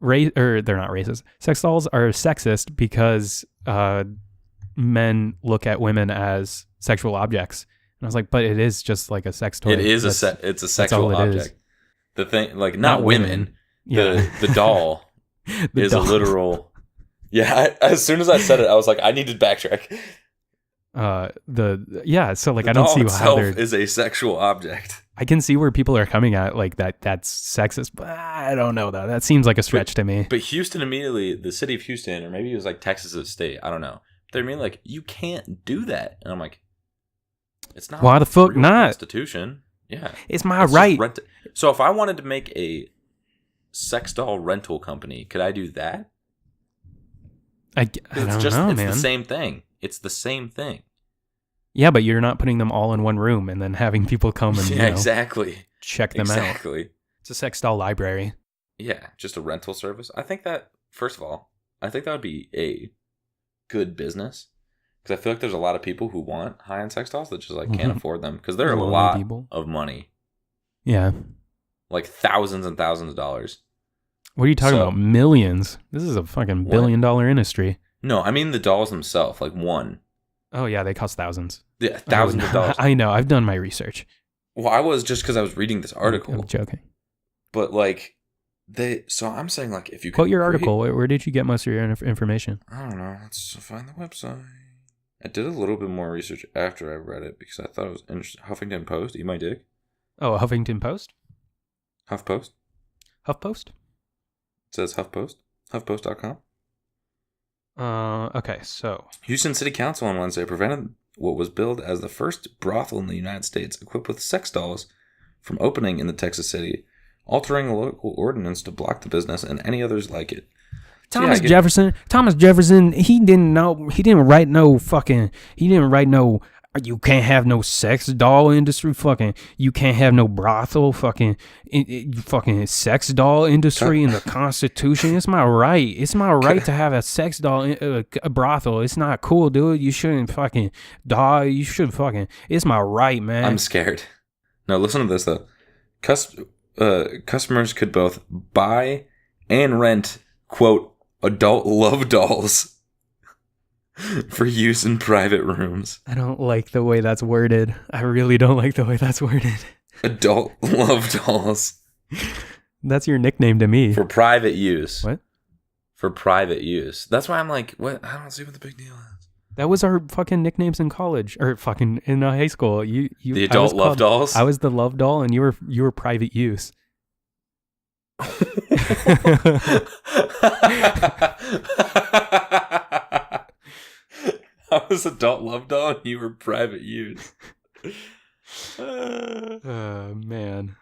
they're not racist. Sex dolls are sexist because men look at women as sexual objects. And I was like, but it is just like a sex toy. It is it's a sexual all it object. is. The thing, like, not women. Yeah. The doll The is doll. a literal. Yeah, as soon as I said it, I was like, I need to backtrack. So like, The I don't doll see how itself they're. is a sexual object. I can see where people are coming at like that's sexist, but I don't know though. That seems like a stretch to me. But Houston immediately, the city of Houston, or maybe it was like Texas as a state, I don't know. They're mean like, you can't do that, and I'm like, it's not. Why the fuck real not? Prostitution. Yeah, It's my It's just right. So if I wanted to make a sex doll rental company, could I do that? I don't know, it's man. the same thing. It's the same thing. Yeah, but you're not putting them all in one room and then having people come and Yeah, exactly. check them out. Exactly. It's a sex doll library. Yeah, just a rental service. I think that, first of all, I think that would be a good business. Because I feel like there's a lot of people who want high-end sex dolls that just like can't Mhm. afford them. Because they're a Lonely lot people. of money. Yeah. Like thousands and thousands of dollars. What are you talking So- about? Millions. This is a fucking What? billion-dollar industry. No, I mean the dolls themselves, like one. Oh yeah, they cost thousands. Yeah, thousands of dollars. I know. I've done my research. Well, I was just because I was reading this article. I'm joking. But like so I'm saying like if you Quote your create- article. Where did you get most of your information? I don't know. Let's find the website. I did a little bit more research after I read it because I thought it was interesting. Huffington Post, eat my dick. Oh, Huffington Post? HuffPost. HuffPost? It says HuffPost. HuffPost.com. Okay, so Houston City Council on Wednesday prevented what was billed as the first brothel in the United States equipped with sex dolls from opening in the Texas city, altering a local ordinance to block the business and any others like it. Thomas Jefferson, he didn't write no you can't have no sex doll industry, fucking you can't have no brothel, fucking sex doll industry in the Constitution. It's my right. It's my right to have a sex doll, a brothel. It's not cool, dude. You shouldn't fucking die. You should fucking. It's my right, man. I'm scared. No, listen to this though. Customers could both buy and rent, quote, adult love dolls for use in private rooms. I don't like the way that's worded. I really don't like the way that's worded. Adult love dolls. That's your nickname to me. For private use. What? For private use. That's why I'm like, what? I don't see what the big deal is. That was our fucking nicknames in college or fucking in high school. You the adult love dolls? I was the love doll and you were private use. I was adult love doll and you were private use. Man.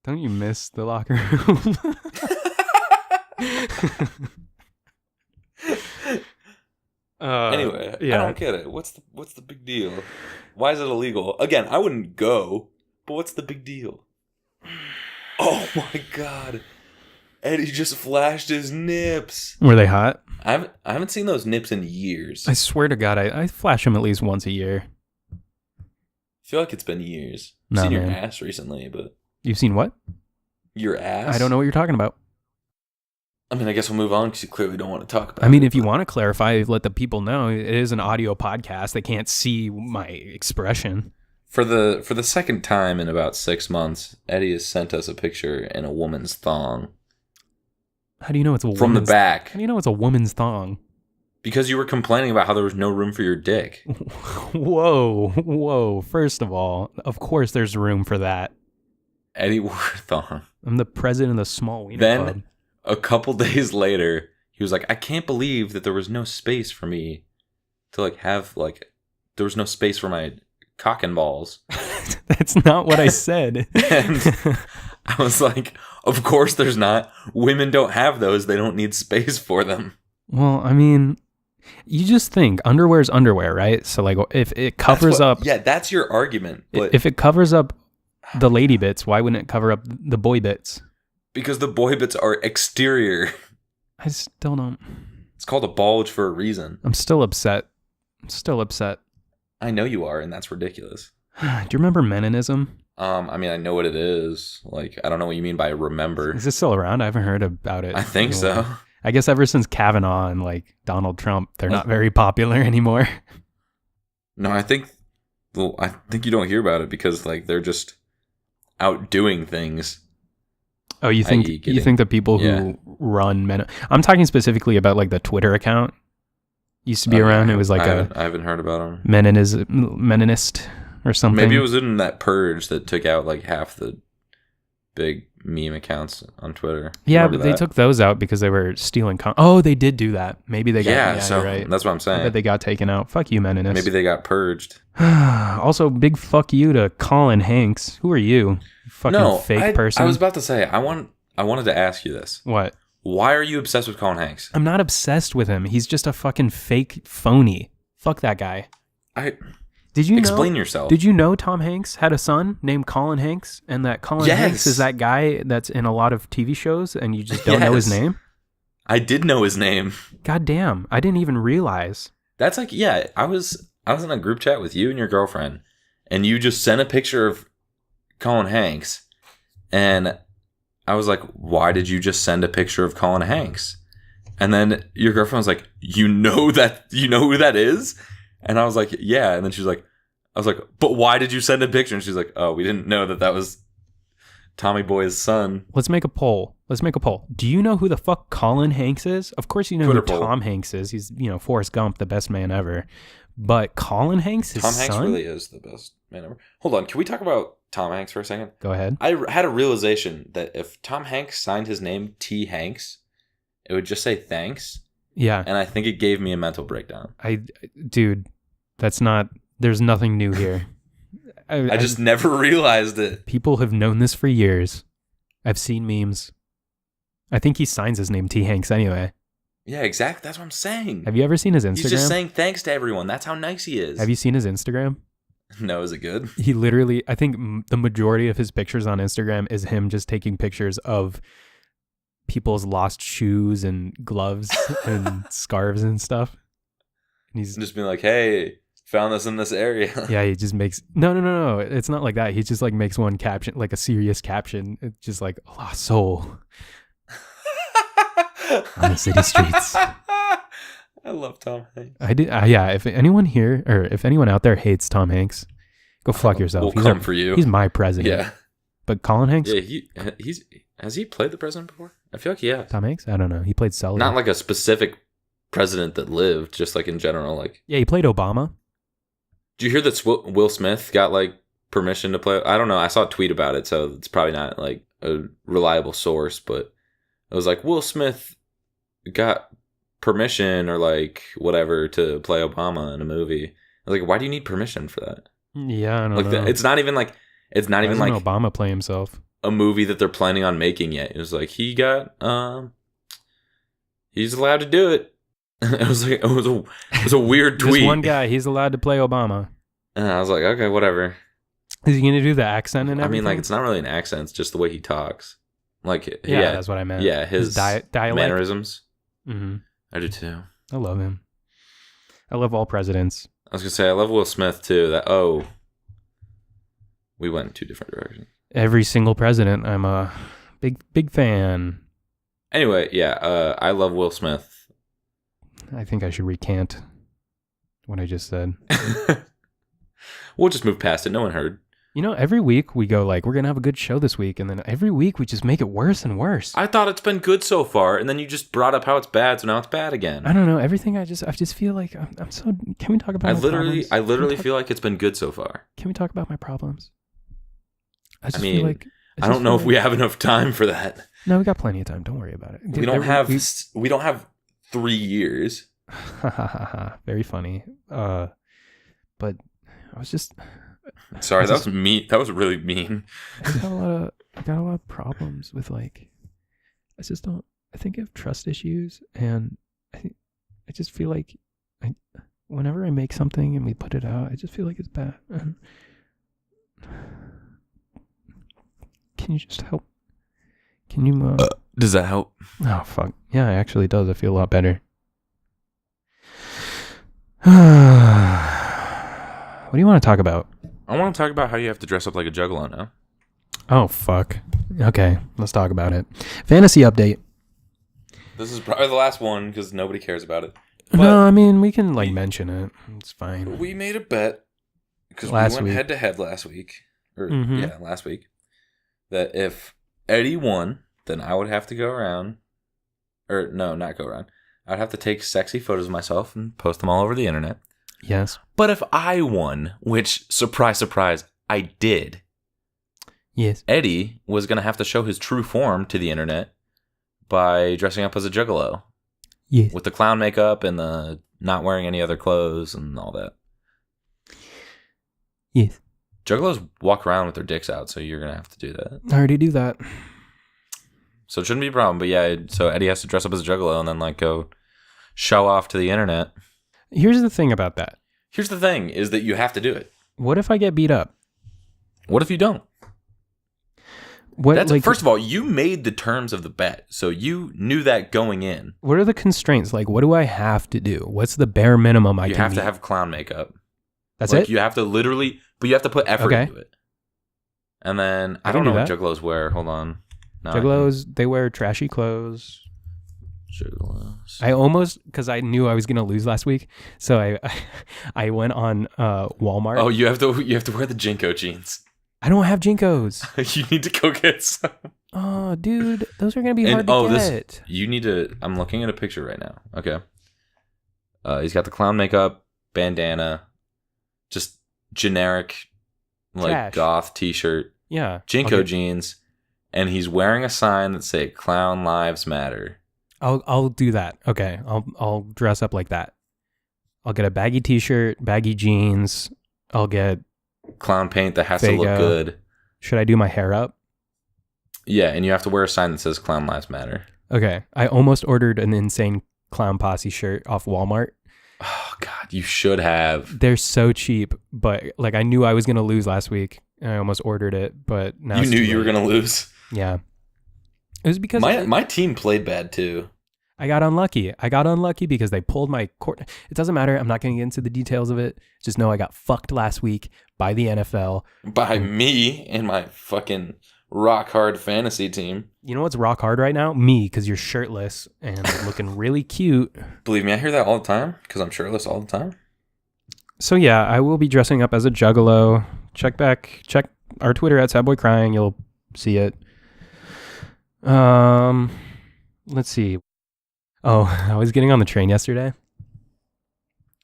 Don't you miss the locker room? Anyway, yeah. I don't get it. What's the big deal? Why is it illegal? Again, I wouldn't go, but what's the big deal? Oh my god. Eddie just flashed his nips. Were they hot? I haven't seen those nips in years. I swear to God, I flash them at least once a year. I feel like it's been years. I've Nah, seen your man. ass recently, but You've seen what? your ass? I don't know what you're talking about. I mean, I guess we'll move on because you clearly don't want to talk about it. I mean, if you want to clarify, let the people know. It is an audio podcast. They can't see my expression. For the second time in about 6 months, Eddie has sent us a picture in a woman's thong. How do you know it's a From the woman's back. How do you know it's a woman's thong? Because you were complaining about how there was no room for your dick. Whoa. First of all, of course there's room for that. Eddie wore a thong. I'm the president of the Small Wiener Then, Club. a couple days later, he was like, I can't believe that there was no space for me to there was no space for my cock and balls. That's not what I said. And I was like, of course there's not. Women don't have those. They don't need space for them. Well, I mean, you just think underwear's underwear, right? So like if it covers up... Yeah, that's your argument. But If it covers up the lady bits, why wouldn't it cover up the boy bits? because the boy bits are exterior. I still don't... It's called a bulge for a reason. I'm still upset. I know you are, and that's ridiculous. Do you remember Meninism? I mean, I know what it is. Like, I don't know what you mean by remember. Is it still around? I haven't heard about it. I think so. I guess ever since Kavanaugh and like Donald Trump, they're not very popular anymore. No, I think you don't hear about it because like they're just out doing things. Oh, you think the people who run I'm talking specifically about like the Twitter account used to be around. It was like I haven't heard about them. Meninist or something. Maybe it was in that purge that took out like half the big meme accounts on Twitter. Yeah, Remember but they that? took those out because they were stealing. Oh, they did do that. Maybe they got. Yeah, Yeah, so you're right. that's what I'm saying. I bet they got taken out. Fuck you, Meninist. Maybe they got purged. Also, big fuck you to Colin Hanks. Who are you? Fucking fake person. I was about to say, I wanted to ask you this. What? Why are you obsessed with Colin Hanks? I'm not obsessed with him. He's just a fucking fake phony. Fuck that guy. Did you explain yourself? Did you know Tom Hanks had a son named Colin Hanks, and that Colin Hanks is that guy that's in a lot of TV shows, and you just don't know his name? I did know his name. God damn, I didn't even realize. That's like, yeah, I was in a group chat with you and your girlfriend, and you just sent a picture of Colin Hanks, and I was like, why did you just send a picture of Colin Hanks? And then your girlfriend was like, you know who that is? And I was like, yeah. And then she was like, I was like, but why did you send a picture? And she's like, oh, we didn't know that was Tommy Boy's son. Let's make a poll. Do you know who the fuck Colin Hanks is? Of course you know Twitter who poll. Tom Hanks is. He's, Forrest Gump, the best man ever. But Colin Hanks, his Tom Hanks son? really is the best man ever. Hold on. Can we talk about Tom Hanks for a second? Go ahead. I had a realization that if Tom Hanks signed his name T. Hanks, it would just say thanks. Yeah. And I think it gave me a mental breakdown. Dude, there's nothing new here. I just never realized it. People have known this for years. I've seen memes. I think he signs his name T. Hanks anyway. Yeah, exactly. That's what I'm saying. Have you ever seen his Instagram? He's just saying thanks to everyone. That's how nice he is. Have you seen his Instagram? No, is it good? He literally, I think the majority of his pictures on Instagram is him just taking pictures of people's lost shoes and gloves and scarves and stuff. And he's Just being like, hey, found this in this area. yeah, he just makes no. It's not like that. He just like makes one caption, like a serious caption. It's just like a lost soul on the city streets. I love Tom Hanks. I did. Yeah. If anyone here or if anyone out there hates Tom Hanks, go fuck yourself. We'll come for you. He's my president. Yeah. But Colin Hanks. Yeah, has he played the president before? I feel like he has. Tom Hanks. I don't know. He played Sully. Not like a specific president that lived, just like in general. Like, yeah, he played Obama. did you hear that Will Smith got like permission to play? I don't know. I saw a tweet about it, so it's probably not like a reliable source, but it was like Will Smith got permission or like whatever to play Obama in a movie. I was like, why do you need permission for that? Yeah, I don't Like, know. it's not even like Why doesn't Obama play himself. a movie that they're planning on making yet. It was like he's allowed to do it. It was like it was a weird tweet. This one guy, he's allowed to play Obama. And I was like, okay, whatever. Is he gonna do the accent and I everything? mean, like, it's not really an accent; it's just the way he talks. Like, yeah, that's what I meant. Yeah, his dialect. mannerisms. Mm-hmm. I do too. I love him. I love all presidents. I was gonna say I love Will Smith too. We went in two different directions. Every single president, I'm a big fan. Anyway, yeah, I love Will Smith. I think I should recant what I just said. We'll just move past it. No one heard. Every week we go like, we're going to have a good show this week. And then every week we just make it worse and worse. I thought it's been good so far, and then you just brought up how it's bad, so now it's bad again. I don't know. Everything I just feel like I'm so, can we talk about my problems? I literally feel like it's been good so far. Can we talk about my problems? I mean, feel like, I don't know if we have enough time for that. No, we got plenty of time. Don't worry about it. We don't have 3 years. Very funny. But I was just... Sorry, that was mean. That was really mean. I got a lot of problems with like, I think I have trust issues, and I just feel like whenever I make something and we put it out, I just feel like it's bad. And can you just help? Can you? Does that help? Oh fuck! Yeah, it actually does. I feel a lot better. What do you want to talk about? I want to talk about how you have to dress up like a juggalo now. Oh, fuck. Okay, let's talk about it. Fantasy update. This is probably the last one because nobody cares about it. No, I mean, we can, mention it. It's fine. We made a bet because we Last went week. head-to-head last week. Mhm. Yeah, last week. That if Eddie won, then I would have to go around. Or, no, not go around. I'd have to take sexy photos of myself and post them all over the internet. Yes. But if I won, which, surprise, surprise, I did, Yes. Eddie was going to have to show his true form to the internet by dressing up as a juggalo. Yes. With the clown makeup and the not wearing any other clothes and all that. Yes. Juggalos walk around with their dicks out, so you're going to have to do that. I already do that. So it shouldn't be a problem. But yeah, so Eddie has to dress up as a juggalo and then go show off to the internet. Here's the thing about that. Here's the thing, is that you have to do it. What if I get beat up? What if you don't? What, First of all, you made the terms of the bet, so you knew that going in. What are the constraints? Like, what do I have to do? What's the bare minimum I You can have to meet? have clown makeup. That's like, it? You have to literally, but you have to put effort Okay. into it. And then, I I don't can know do what juggalos wear. Hold on. No, Juggalos, they wear trashy clothes. Juggalos. I almost, because I knew I was gonna lose last week, so I went on Walmart. Oh, you have to wear the Jinko jeans. I don't have Jinkos. You need to go get some. Oh, dude, those are gonna be hard And to get. you need to. I'm looking at a picture right now. Okay. He's got the clown makeup, bandana, just generic, like Trash. goth T-shirt, Yeah, Jinko jeans, and he's wearing a sign that say "Clown Lives Matter." I'll do that. Okay, I'll dress up like that. I'll get a baggy T-shirt, baggy jeans. I'll get. Clown paint that has to look Fago. good. Should I do my hair up? Yeah, and you have to wear a sign that says "Clown Lives Matter." Okay, I almost ordered an insane clown posse shirt off Walmart. Oh God, you should have. They're so cheap, but like I knew I was gonna lose last week. And I almost ordered it, but now You it's knew too you were late. gonna lose. Yeah, it was because My team played bad too. I got unlucky. I got unlucky because they pulled my court. It doesn't matter. I'm not going to get into the details of it. Just know I got fucked last week by the NFL. By me and my fucking rock hard fantasy team. You know what's rock hard right now? Me, because you're shirtless and looking really cute. Believe me, I hear that all the time because I'm shirtless all the time. So yeah, I will be dressing up as a juggalo. Check our Twitter at SadBoyCrying. You'll see it. Let's see. Oh, I was getting on the train yesterday.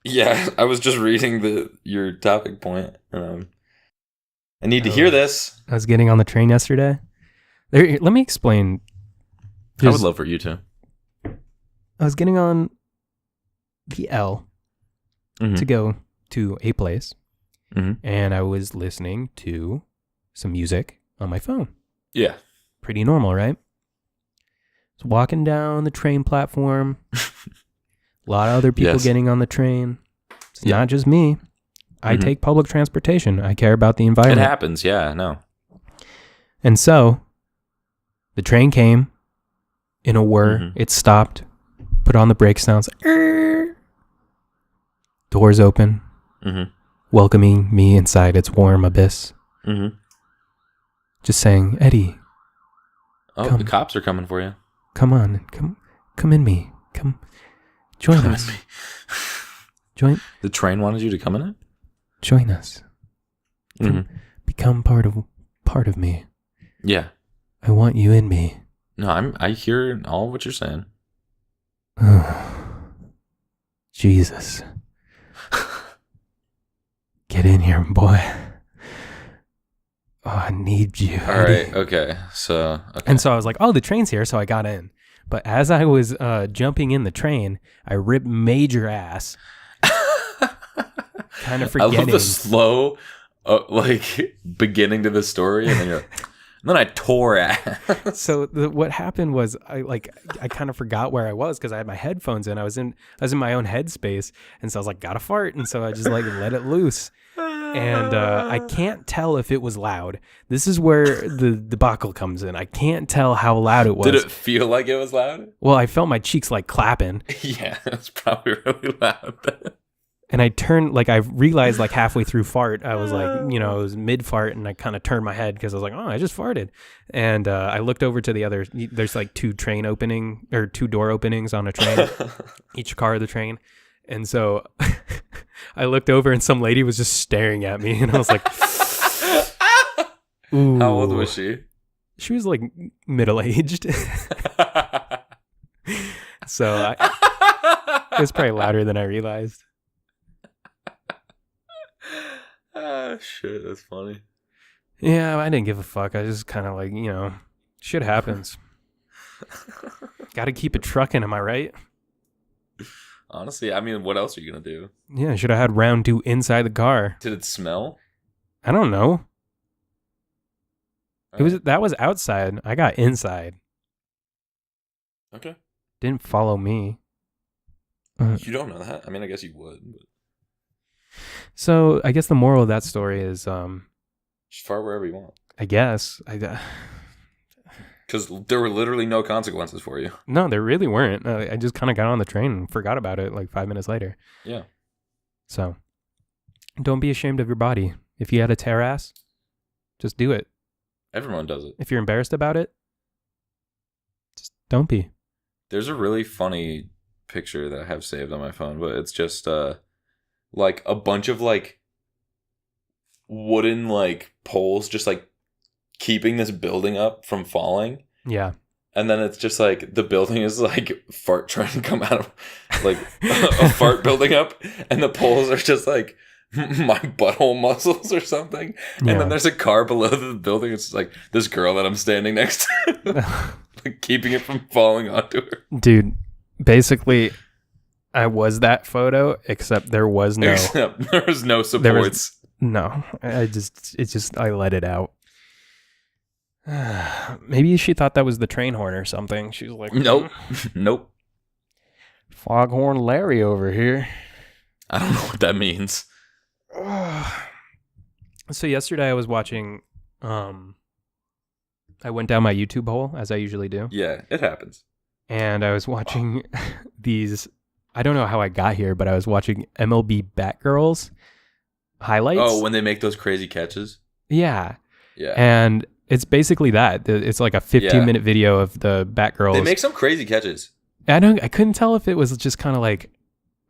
Yeah, I was just reading your topic point. I need to hear this. I was getting on the train yesterday. Let me explain. I would love for you to. I was getting on the L Mm-hmm. to go to a place, Mm-hmm. and I was listening to some music on my phone. Yeah. Pretty normal, right? So walking down the train platform, a lot of other people Yes. getting on the train. It's Yeah. not just me. I Mhm. take public transportation. I care about the It environment. happens. Yeah, no. And so the train came in a whir. Mhm. It stopped, put on the brake sounds. Doors open, Mm-hmm. welcoming me inside its warm abyss. Mm-hmm. Just saying, Eddie, Oh, Come. the cops are coming for you. come on, come in me. Come join Come us. in me. Join The train wanted you to come in it? join us. Mm-hmm. Become part of me. Yeah. I want you in me. No, I hear all what you're saying. Jesus. Get in here, boy. Oh, I need you. All right. Okay. So. Okay. And so I was like, oh, the train's here. So I got in. But as I was jumping in the train, I ripped major ass. Kind of I love forgetting. the slow, beginning to the story, and then and then I tore ass. So what happened was I kind of forgot where I was because I had my headphones in. I was in my own headspace, and so I was like, gotta fart, and so I just like let it loose. And I can't tell if it was loud. This is where the debacle comes in. I can't tell how loud it was. Did it feel like it was loud? Well, I felt my cheeks like clapping, Yeah, it's probably really loud. and I turned I realized halfway through fart, I was it was mid fart, and I kind of turned my head because I was like, oh, I just farted, and I looked over to the other. There's two two door openings on a train, each car of the train, and so I looked over and some lady was just staring at me, and I was like, ooh. How old was she? She was middle aged. So it was probably louder than I realized. Ah, shit, that's funny. Yeah, I didn't give a fuck. I just kind of shit happens. Got to keep it trucking, am I right? Honestly, I mean, what else are you gonna do? Yeah, should have had round 2 inside the car. Did it smell? I don't know. That was outside. I got inside. Okay. Didn't follow me. You don't know that. I mean, I guess you would. But So I guess the moral of that story is, just fart wherever you want. I guess Because there were literally no consequences for you. no, there really weren't. I just kind of got on the train and forgot about it 5 minutes later. Yeah. So don't be ashamed of your body. If you had a tear ass, just do it. Everyone does it. If you're embarrassed about it, just don't be. There's a really funny picture that I have saved on my phone, but it's just like a bunch of like wooden like poles just like keeping this building up from falling. Yeah. And then it's just like the building is like fart trying to come out of like a fart building up, and the poles are just like my butthole muscles or something. And Yeah. then there's a car below the building. It's like this girl that I'm standing next to, like keeping it from falling onto her. Dude, basically, I was that photo, except there was no. Except there was no There was- supports. No, I let it out. Maybe she thought that was the train horn or something. She was like, Nope. Nope. Foghorn Larry over here. I don't know what that means. So yesterday I was watching, I went down my YouTube hole, as I usually do, Yeah, it happens. and I was watching these, I don't know how I got here, but I was watching MLB Batgirls highlights. Oh, when they make those crazy catches? Yeah. Yeah. And it's basically that. It's like a 15-minute video of the Batgirls. They make some crazy catches. I couldn't tell if it was just kind of like,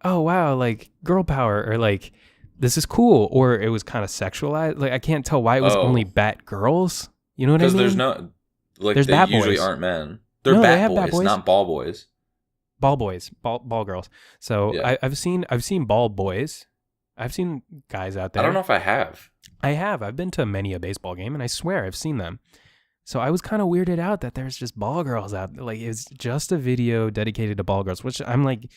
oh wow, like girl power, or like this is cool, or it was kind of sexualized. Like I can't tell why it was only Batgirls. You know what I mean? Because there's no, like, There's they bat usually boys. aren't men. They're No, they bat have boys, bat boys. not ball boys. ball boys, ball girls. So Yeah. I've seen ball boys. I've seen guys out there. I don't know if I have. I have. I've been to many a baseball game, and I swear I've seen them. So I was kind of weirded out that there's just ball girls out there. Like it's just a video dedicated to ball girls, which I'm like,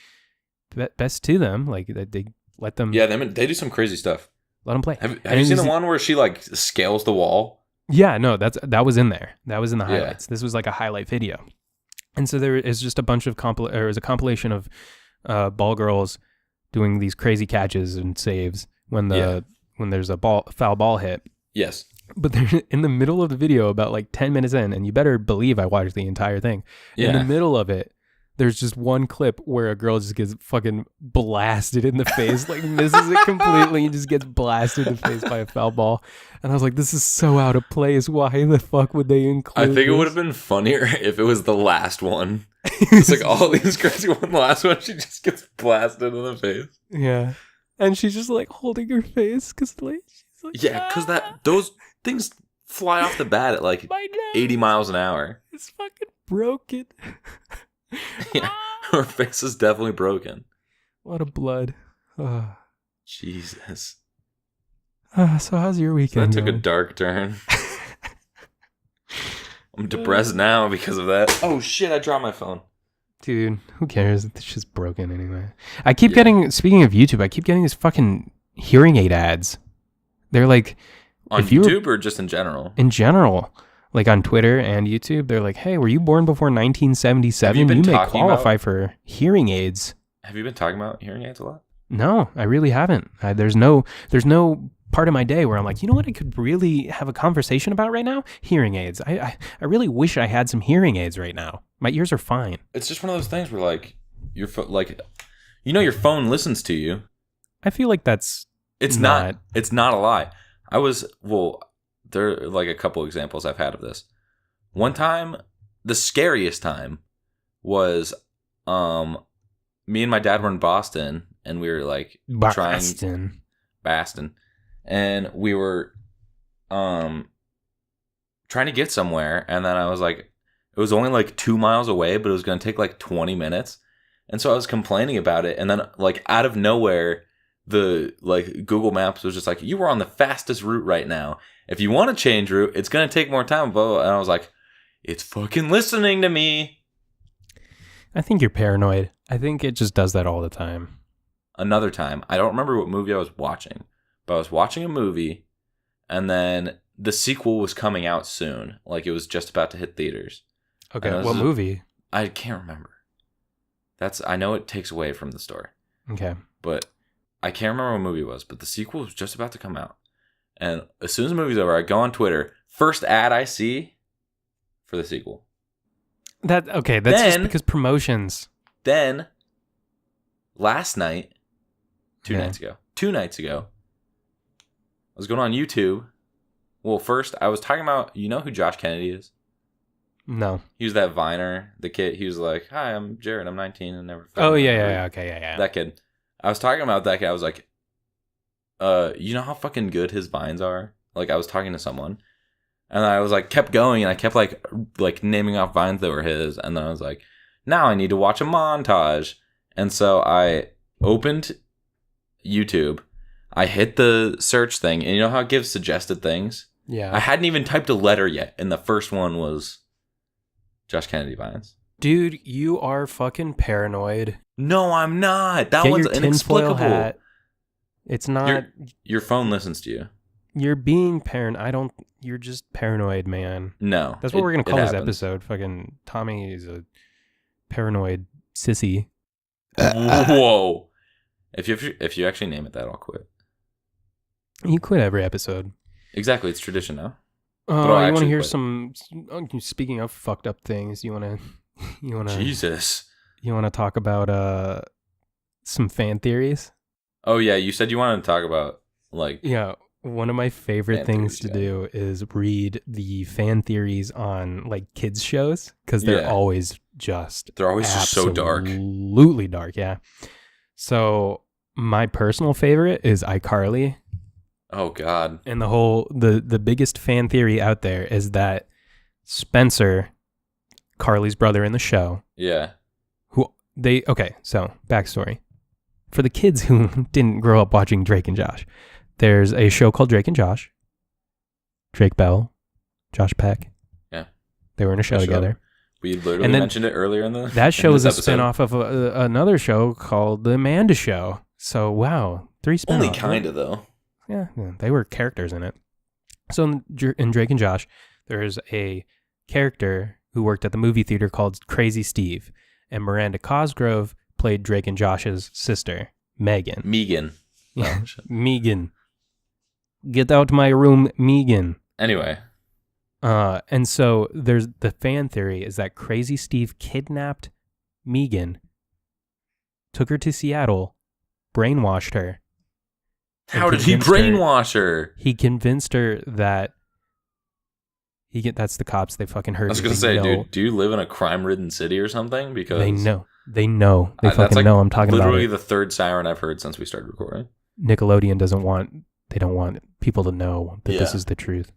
best to them. Like they let them, Yeah, they do some crazy stuff. let them play. Have And you seen it's- the one where she like scales the wall? Yeah, no, that was in there. That was in the Yeah. highlights. This was like a highlight video, and so there is just a bunch of compilation of ball girls doing these crazy catches and saves when there's a foul ball hit. Yes. But they're in the middle of the video, about like 10 minutes in, and you better believe I watched the entire thing. In the Yeah. middle of it, there's just one clip where a girl just gets fucking blasted in the face, like misses it completely and just gets blasted in the face by a foul ball. And I was like, this is so out of place. Why the fuck would they include I think it would have this? been funnier if it was the last one. It's like all these crazy one. The last one, she just gets blasted in the face. Yeah. And she's just like holding her face because like, she's like, Yeah, because those things fly off the bat at like my neck 80 miles an hour. is fucking broken. Yeah, her face is definitely broken. A lot of blood. Jesus. So how's your That weekend took a going? dark turn. I'm depressed now because of that. Oh shit, I dropped my phone. Dude, who cares? It's just broken anyway. I keep getting, speaking of YouTube, I keep getting these fucking hearing aid ads. They're like, On if you were- YouTube or just in general? in general, like on Twitter and YouTube, they're like, hey, were you born before 1977? Have you been may talking qualify about- for hearing aids. Have you been talking about hearing aids a lot? No, I really haven't. There's no part of my day where I'm like, you know what I could really have a conversation about right now? Hearing aids. I really wish I had some hearing aids right now. My ears are fine. It's just one of those things where like your like, you know, your phone listens to you. I feel like that's It's not. It's not a lie. There are like a couple examples I've had of this. One time, the scariest time was me and my dad were in Boston and we were like Boston. Boston, and we were trying to get somewhere, and then I was like, it was only like 2 miles away, but it was going to take like 20 minutes. And so I was complaining about it, and then like out of nowhere, the like Google Maps was just like, you were on the fastest route right now. If you want to change route, it's going to take more time. Blah, blah, blah. And I was like, it's fucking listening to me. I think you're paranoid. I think it just does that all the time. Another time, I don't remember what movie I was watching, but I was watching a movie, and then the sequel was coming out soon. Like it was just about to hit theaters. Okay, I know what this is- movie? I can't remember. I know it takes away from the story, Okay. but I can't remember what movie it was, but the sequel was just about to come out. And as soon as the movie's over, I go on Twitter. First ad I see for the sequel. That's just Then- because promotions. Then, last night, two Yeah. nights ago, I was going on YouTube. Well, first, I was talking about, you know who Josh Kennedy is? No. He was that Viner, the kid. He was like, "Hi, I'm Jared. I'm 19 and never." Oh yeah. Okay, yeah. That kid. I was talking about that kid. I was like, you know how fucking good his vines are? Like, I was talking to someone, and I was like, kept going, and I kept like naming off vines that were his, and then I was like, now I need to watch a montage, and so I opened YouTube. I hit the search thing, and you know how it gives suggested things? Yeah. I hadn't even typed a letter yet, and the first one was Josh Kennedy vines. Dude, you are fucking paranoid. No, I'm not. That Get one's your tinfoil inexplicable. hat. It's not. Your phone listens to you. You're being paranoid. You're just paranoid, man. No. That's what we're going to call it this happens. episode. Fucking Tommy is a paranoid sissy. Whoa. If you actually name it that, I'll quit. You quit every episode. Exactly. It's tradition now. You I'll want to actually hear quit. some? Speaking of fucked up things, you want to Jesus. You want to talk about some fan theories? Oh, yeah. You said you wanted to talk about, like... Yeah. One of my favorite Fan things to theories, do is read the fan theories on like kids shows because they're Yeah. always just They're always just so dark. Absolutely dark, yeah. So my personal favorite is iCarly, Oh, God. and the biggest fan theory out there is that Spencer, Carly's brother in the show, Yeah. so backstory. For the kids who didn't grow up watching Drake and Josh, there's a show called Drake and Josh. Drake Bell, Josh Peck. Yeah. They were in a show show. together. We literally And then mentioned it earlier in the... That show in is this a episode. spinoff of another show called The Amanda Show. So, wow. 3 spinoffs. Only kind of, though. Yeah, they were characters in it. So in Drake and Josh, there's a character who worked at the movie theater called Crazy Steve. And Miranda Cosgrove played Drake and Josh's sister, Megan. Megan. Yeah, Oh, shit. Megan. Get out my room, Megan. Anyway. And so there's the fan theory is that Crazy Steve kidnapped Megan, took her to Seattle, brainwashed her. and How did he convinced her- brainwash her? He convinced her that that's the cops. They fucking heard. I was it. going to They say, know. dude, do you live in a crime-ridden city or something? Because They know. They know. They that's fucking like know I'm talking about literally it. the third siren I've heard since we started recording. Nickelodeon they don't want people to know that this Yeah. is the truth.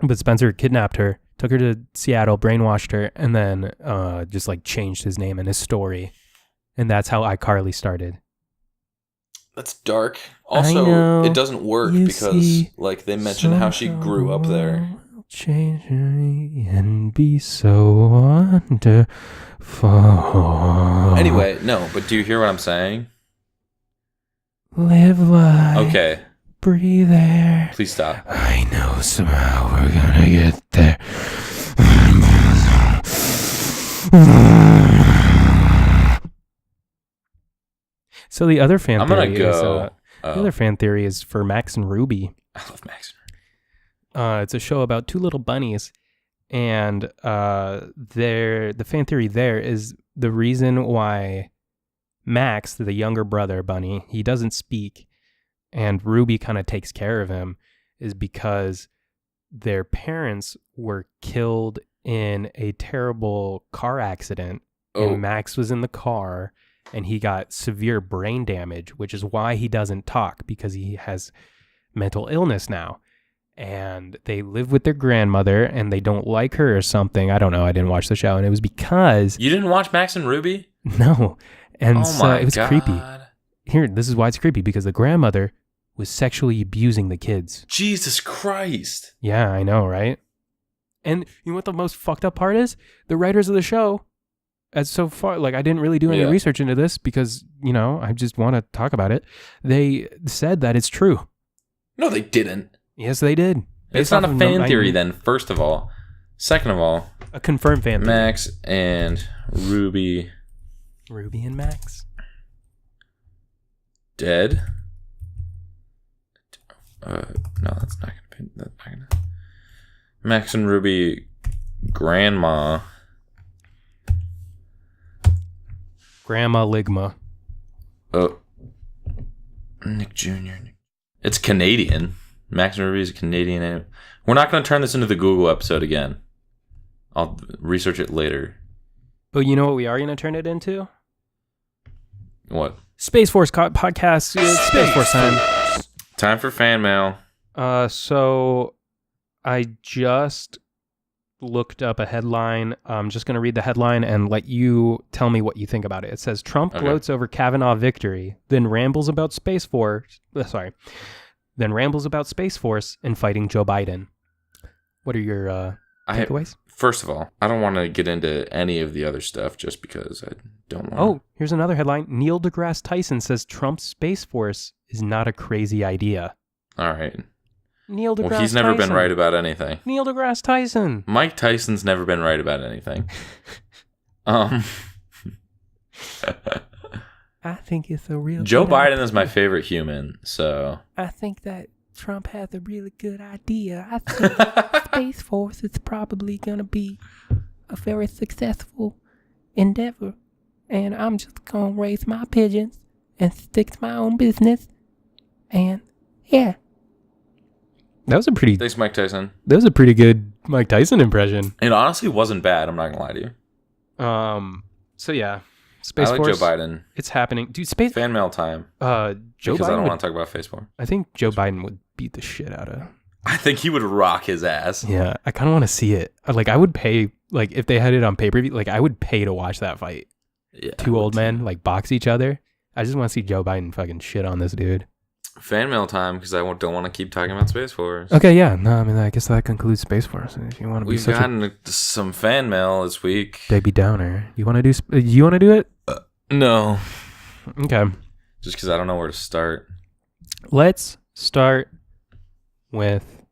But Spencer kidnapped her, took her to Seattle, brainwashed her, and then just like changed his name and his story. And that's how iCarly started. That's dark. I Also, know. it doesn't work You because see, like they mentioned how she grew up there. Change me and be so wonderful. Anyway, no, but do you hear what I'm saying? Live life. Okay, Breathe air. please stop. I know somehow we're gonna get there. So the other fan I'm theory gonna is go. the other fan theory is for Max and Ruby. I love Max. It's a show about two little bunnies, and the fan theory there is the reason why Max, the younger brother bunny, he doesn't speak, and Ruby kind of takes care of him, is because their parents were killed in a terrible car accident, Oh, and Max was in the car, and he got severe brain damage, which is why he doesn't talk, because he has mental illness now. And they live with their grandmother, and they don't like her or something. I don't know. I didn't watch the show, and it was because you didn't watch Max and Ruby? no, and Oh so my it was god! creepy. Here, this is why it's creepy, because the grandmother was sexually abusing the kids. Jesus Christ! Yeah, I know, right? And you know what the most fucked up part is? The writers of the show, as so far, like I didn't really do any Yeah. research into this because, I just want to talk about it. They said that it's true. No, they didn't. Yes, they did. It's Based not off a of fan theory then, first of all. Second of all, A confirmed fan theory. Max and Ruby Ruby and Max. dead? No, that's not gonna. Max and Ruby grandma. Grandma Ligma. Oh. Nick Jr. It's Canadian. Max and Ruby is a Canadian name. We're not going to turn this into the Google episode again. I'll research it later. But you know what we are going to turn it into? What? Space Force podcast. It's Space Force time. Time for fan mail. So I just looked up a headline. I'm just going to read the headline and let you tell me what you think about it. It says Trump gloats over Kavanaugh victory, then rambles about Space Force. Then rambles about Space Force and fighting Joe Biden. What are your takeaways? First of all, I don't want to get into any of the other stuff just because I don't want. Oh, here's another headline. Neil deGrasse Tyson says Trump's Space Force is not a crazy idea. All right. Neil deGrasse Tyson. Well, he's never been right about anything. Neil deGrasse Tyson. Mike Tyson's never been right about anything. I think it's a real Joe Biden is my favorite human, so I think that Trump has a really good idea. I think Space Force is probably going to be a very successful endeavor. And I'm just going to raise my pigeons and stick to my own business. And yeah. That was a pretty... Thanks, Mike Tyson. That was a pretty good Mike Tyson impression. It honestly wasn't bad, I'm not going to lie to you. So yeah. Space I like Force, Joe Biden. It's happening. Dude, Space... Fan mail time. Joe because Biden I don't want to talk about Space Force. I think Joe Biden would beat the shit out of... I think he would rock his ass. Yeah, I kind of want to see it. Like, I would pay... Like, if they had it on pay-per-view, like, I would pay to watch that fight. Yeah, Two old men, like, box each other. I just want to see Joe Biden fucking shit on this dude. Fan mail time, because I don't want to keep talking about Space Force. Okay, yeah. No, I mean, I guess that concludes Space Force. If you want to be We've gotten some fan mail this week. Debbie Downer. You want to do... You want to do it? No. Okay. Just because I don't know where to start. Let's start with...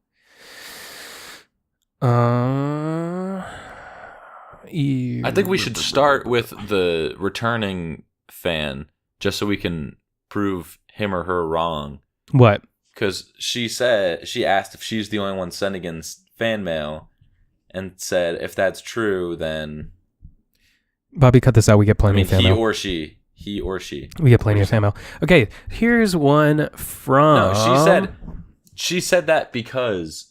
I think we should start with the returning fan, just so we can prove him or her wrong. What? Because she asked if she's the only one sending in fan mail, and said if that's true, then Bobby, cut this out. We get plenty of fan mail. He or she. We get plenty of fan mail. Okay, here's one from... No, she said that because...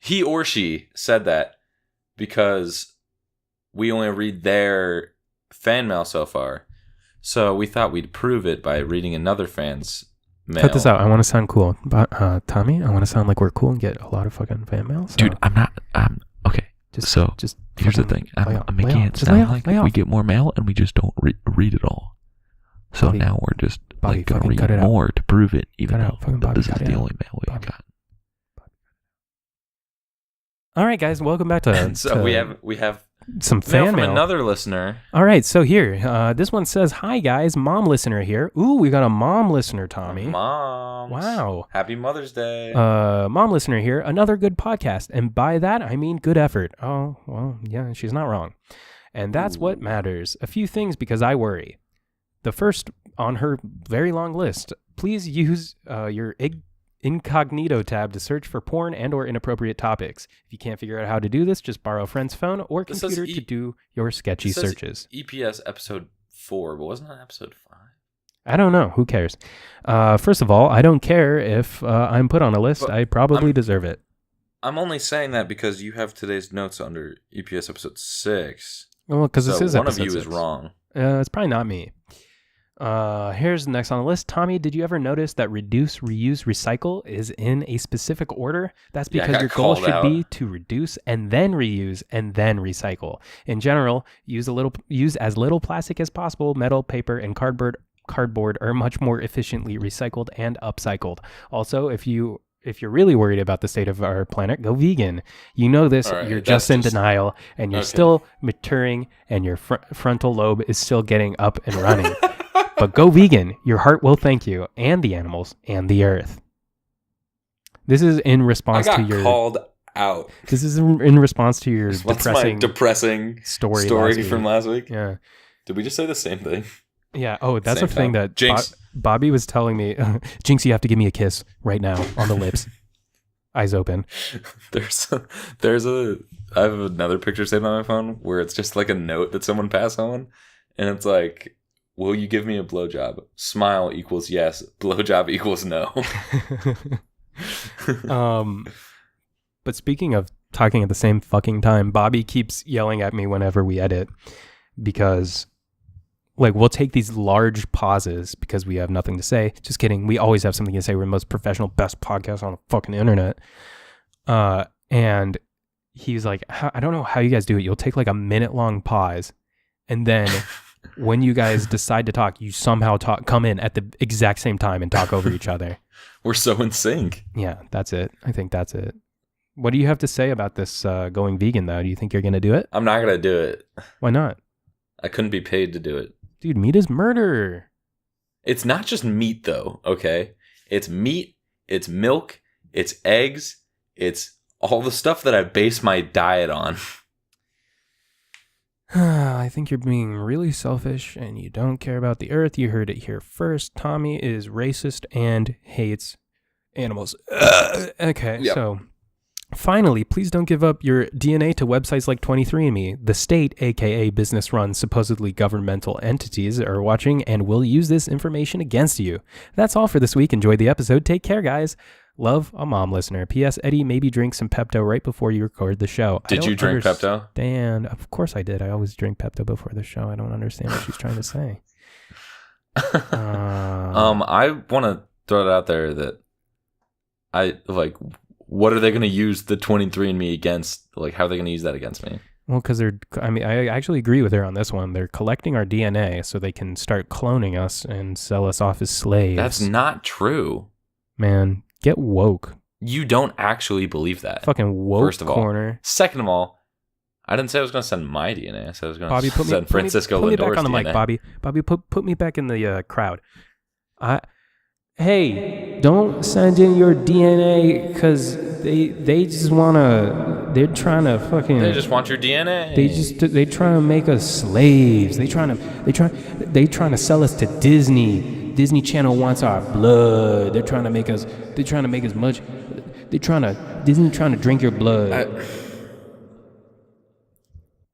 He or she said that because we only read their fan mail so far. So we thought we'd prove it by reading another fan's mail. Cut this out. I want to sound cool. But, Tommy, I want to sound like we're cool and get a lot of fucking fan mail. So dude, I'm not... okay, so here's the thing. I'm making it sound like we get more mail and we just don't read it all. So Bobby, now we're just Bobby, going to read more to prove it, even though this is the only mail we've got. All right, guys, welcome back to... So we have some fan mail from another listener. All right, so here, this one says, "Hi guys, mom listener here." Ooh, we got a mom listener, Tommy. Moms. Wow. Happy Mother's Day. Mom listener here. Another good podcast, and by that I mean good effort. Oh, well, yeah, she's not wrong, and that's what matters. A few things because I worry. The first on her very long list: please use your incognito tab to search for porn and or inappropriate topics. If you can't figure out how to do this, just borrow a friend's phone or computer to do your sketchy searches. EPS episode 4, but wasn't that episode 5? I don't know. Who cares? First of all, I don't care if I'm put on a list. But I probably deserve it. I'm only saying that because you have today's notes under EPS episode 6. Well, because this is one episode of you 6. is wrong. It's probably not me. Here's the next on the list. Tommy, did you ever notice that reduce, reuse, recycle is in a specific order? That's because your goal should be to reduce and then reuse and then recycle. In general, use as little plastic as possible. Metal, paper, and cardboard are much more efficiently recycled and upcycled. Also, if you're really worried about the state of our planet, go vegan. You know this, right, you're just in denial, and you're still maturing, and your frontal lobe is still getting up and running. But go vegan. Your heart will thank you, and the animals, and the earth. This is in response to your... called out. This is in response to your depressing story from last week. Yeah. Did we just say the same thing? Yeah. Oh, that's a thing that Bobby was telling me. Jinx, you have to give me a kiss right now on the lips. Eyes open. I have another picture saved on my phone where it's just like a note that someone passed on, and it's like, "Will you give me a blowjob? Smile equals yes. Blowjob equals no." But speaking of talking at the same fucking time. Bobby keeps yelling at me whenever we edit because like we'll take these large pauses because we have nothing to say. Just kidding. We always have something to say. We're the most professional, best podcast on the fucking internet. And he's like, I don't know how you guys do it. You'll take like a minute long pause. And then when you guys decide to talk, you somehow come in at the exact same time and talk over each other. We're so in sync. Yeah, that's it. I think that's it. What do you have to say about this going vegan, though? Do you think you're going to do it? I'm not going to do it. Why not? I couldn't be paid to do it. Dude, meat is murder. It's not just meat, though, okay? It's meat, it's milk, it's eggs, it's all the stuff that I base my diet on. I think you're being really selfish and you don't care about the earth. You heard it here first. Tommy is racist and hates animals. Okay, Yep. So finally, please don't give up your DNA to websites like 23andMe. The state, aka business-run, supposedly governmental entities, are watching and will use this information against you. That's all for this week. Enjoy the episode. Take care, guys. Love, a mom listener. P.S. Eddie, maybe drink some Pepto right before you record the show. Did you drink Pepto? Dan, of course I did. I always drink Pepto before the show. I don't understand what she's trying to say. I want to throw it out there that what are they going to use the 23andMe against? Like, how are they going to use that against me? Well, because I actually agree with her on this one. They're collecting our DNA so they can start cloning us and sell us off as slaves. That's not true. Man, get woke. You don't actually believe that. Fucking woke First of all. corner. Second of all, I didn't say I was going to send my DNA. I said I was going Bobby, to send Francisco put me Lindor's back on the DNA. mic, Bobby. Bobby, put me back in the crowd. Hey, don't send in your DNA because they just wanna. They're trying to fucking. They just want your DNA. They trying to make us slaves. They trying to sell us to Disney. Disney Channel wants our blood. They're trying to make us. Disney trying to drink your blood.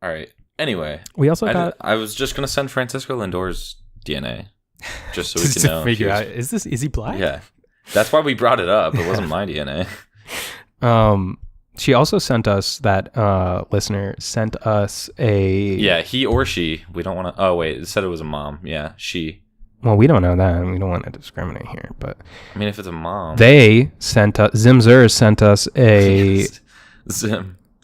All right. Anyway, We also got. I was just gonna send Francisco Lindor's DNA, just so we Just can to know. figure out, is he black? Yeah, that's why we brought it up. It wasn't my DNA. She also sent us, that listener sent us a. Yeah, he or she. We don't want to. Oh wait, it said it was a mom. Yeah, she. Well, we don't know that, and we don't want to discriminate here, but I mean, if it's a mom, they sent us. Zimzer sent us a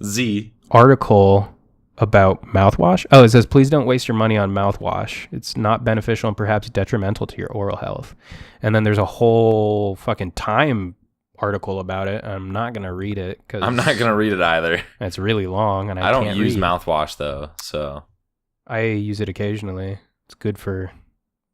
Z article about mouthwash. Oh, it says, please don't waste your money on mouthwash. It's not beneficial and perhaps detrimental to your oral health. And then there's a whole fucking Time article about it. I'm not going to read it because I'm not gonna read it either. it's really long, and I don't can't use read. mouthwash though, so I use it occasionally. It's good for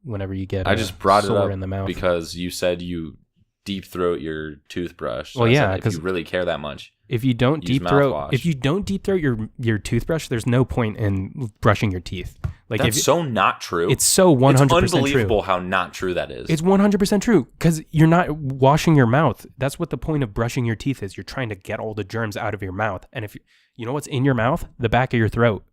whenever you get I just brought it sore up in the mouth. because you said you deep throat your toothbrush. So Well, I yeah, said if 'cause you really care that much. If you don't Use deep throat, mouthwash. your toothbrush, there's no point in brushing your teeth. Like That's so not true. it's so 100% It's unbelievable true. how not true that is. It's 100% true because you're not washing your mouth. That's what the point of brushing your teeth is. You're trying to get all the germs out of your mouth. And if you know what's in your mouth, the back of your throat.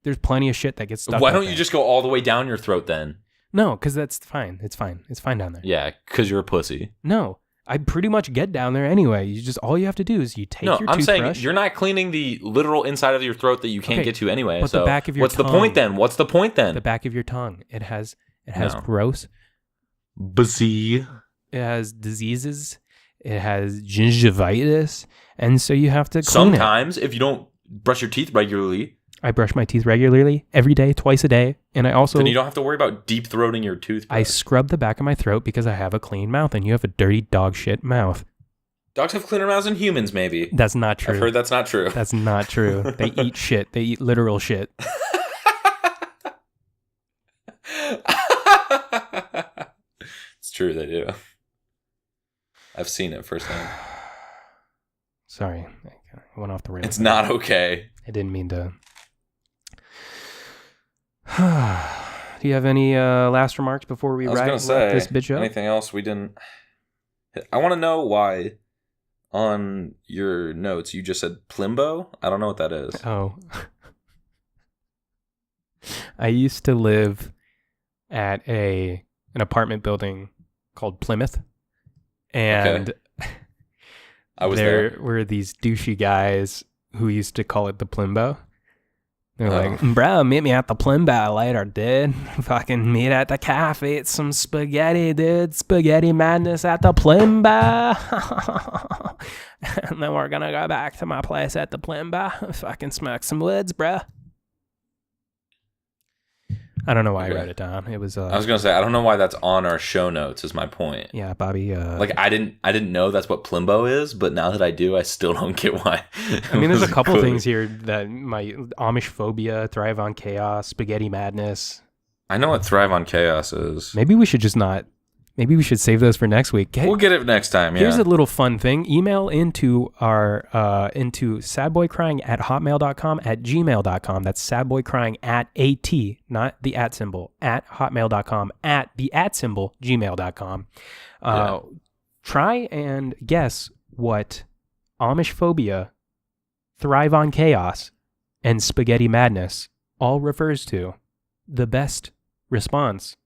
There's plenty of shit that gets stuck. Why out don't there. you just go all the way down your throat then? No, because that's fine. It's fine. It's fine down there. Yeah, because you're a pussy. No, I pretty much get down there anyway. You just all you have to do is you take No, your I'm saying toothbrush. you're not cleaning the literal inside of your throat that you can't Okay, get to anyway. but So the back of your what's the tongue- point then? What's the point then? the back of your tongue. It has No. gross. Pussy. It has diseases. It has gingivitis, and so you have to clean Sometimes, if you don't brush your teeth regularly, I brush my teeth regularly, every day, twice a day, and I also then you don't have to worry about deep throating your toothbrush. I scrub the back of my throat because I have a clean mouth, and you have a dirty dog shit mouth. Dogs have cleaner mouths than humans, maybe. That's not true. I've heard that's not true. That's not true. They eat shit. They eat literal shit. It's true, they do. I've seen it firsthand. Sorry, I went off the rails. It's not okay. I didn't mean to. Do you have any last remarks before we I was wrap gonna say this bitch up? anything else we didn't. I want to know why on your notes you just said Plimbo. I don't know what that is. Oh. I used to live at an apartment building called Plymouth. And I was there. were these douchey guys who used to call it the Plimbo. They're like, bro, meet me at the Plimbo later, dude. Fucking meet at the cafe, eat some spaghetti, dude. Spaghetti madness at the Plimbo. And then we're gonna go back to my place at the Plimbo. Fucking smoke some woods, bro. I don't know why I wrote it down. It was. I was gonna say I don't know why that's on our show notes. Is my point. Yeah, Bobby. Like I didn't know that's what Plimbo is, but now that I do, I still don't get why. I mean, there's a couple things here that my Amish phobia, thrive on chaos, spaghetti madness. I know what thrive on chaos is. Maybe we should just not. Maybe we should save those for next week. We'll get it next time. Yeah. Here's a little fun thing. Email into our into sadboycrying@hotmail.com at gmail.com. That's sadboycrying @at, not the @ symbol, at hotmail.com, at the @ symbol, gmail.com. Try and guess what Amish phobia, thrive on chaos, and spaghetti madness all refers to. The best response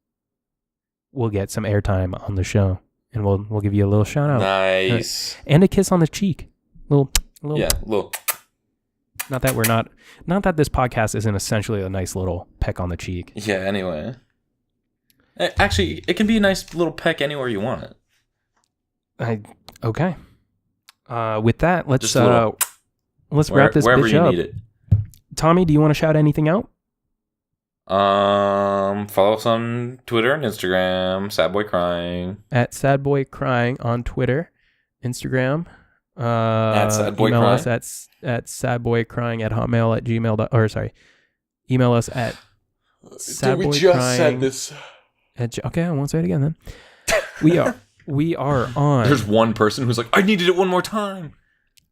will get some airtime on the show, and we'll give you a little shout out. Nice. And a kiss on the cheek. Little. Yeah, little. Not that this podcast isn't essentially a nice little peck on the cheek. Yeah. Anyway, actually, it can be a nice little peck anywhere you want it. Okay. With that, let's Just a little, let's wrap this wherever bitch you up. need it. Tommy, do you want to shout anything out? Follow us on Twitter and Instagram, sadboycrying. At sadboycrying on Twitter, Instagram. At sadboycrying. Email us at sadboycrying@hotmail at gmail. Or sorry, email us at sadboycrying. We just said this. Okay, I won't say it again then. We are on. There's one person who's like, I needed it one more time.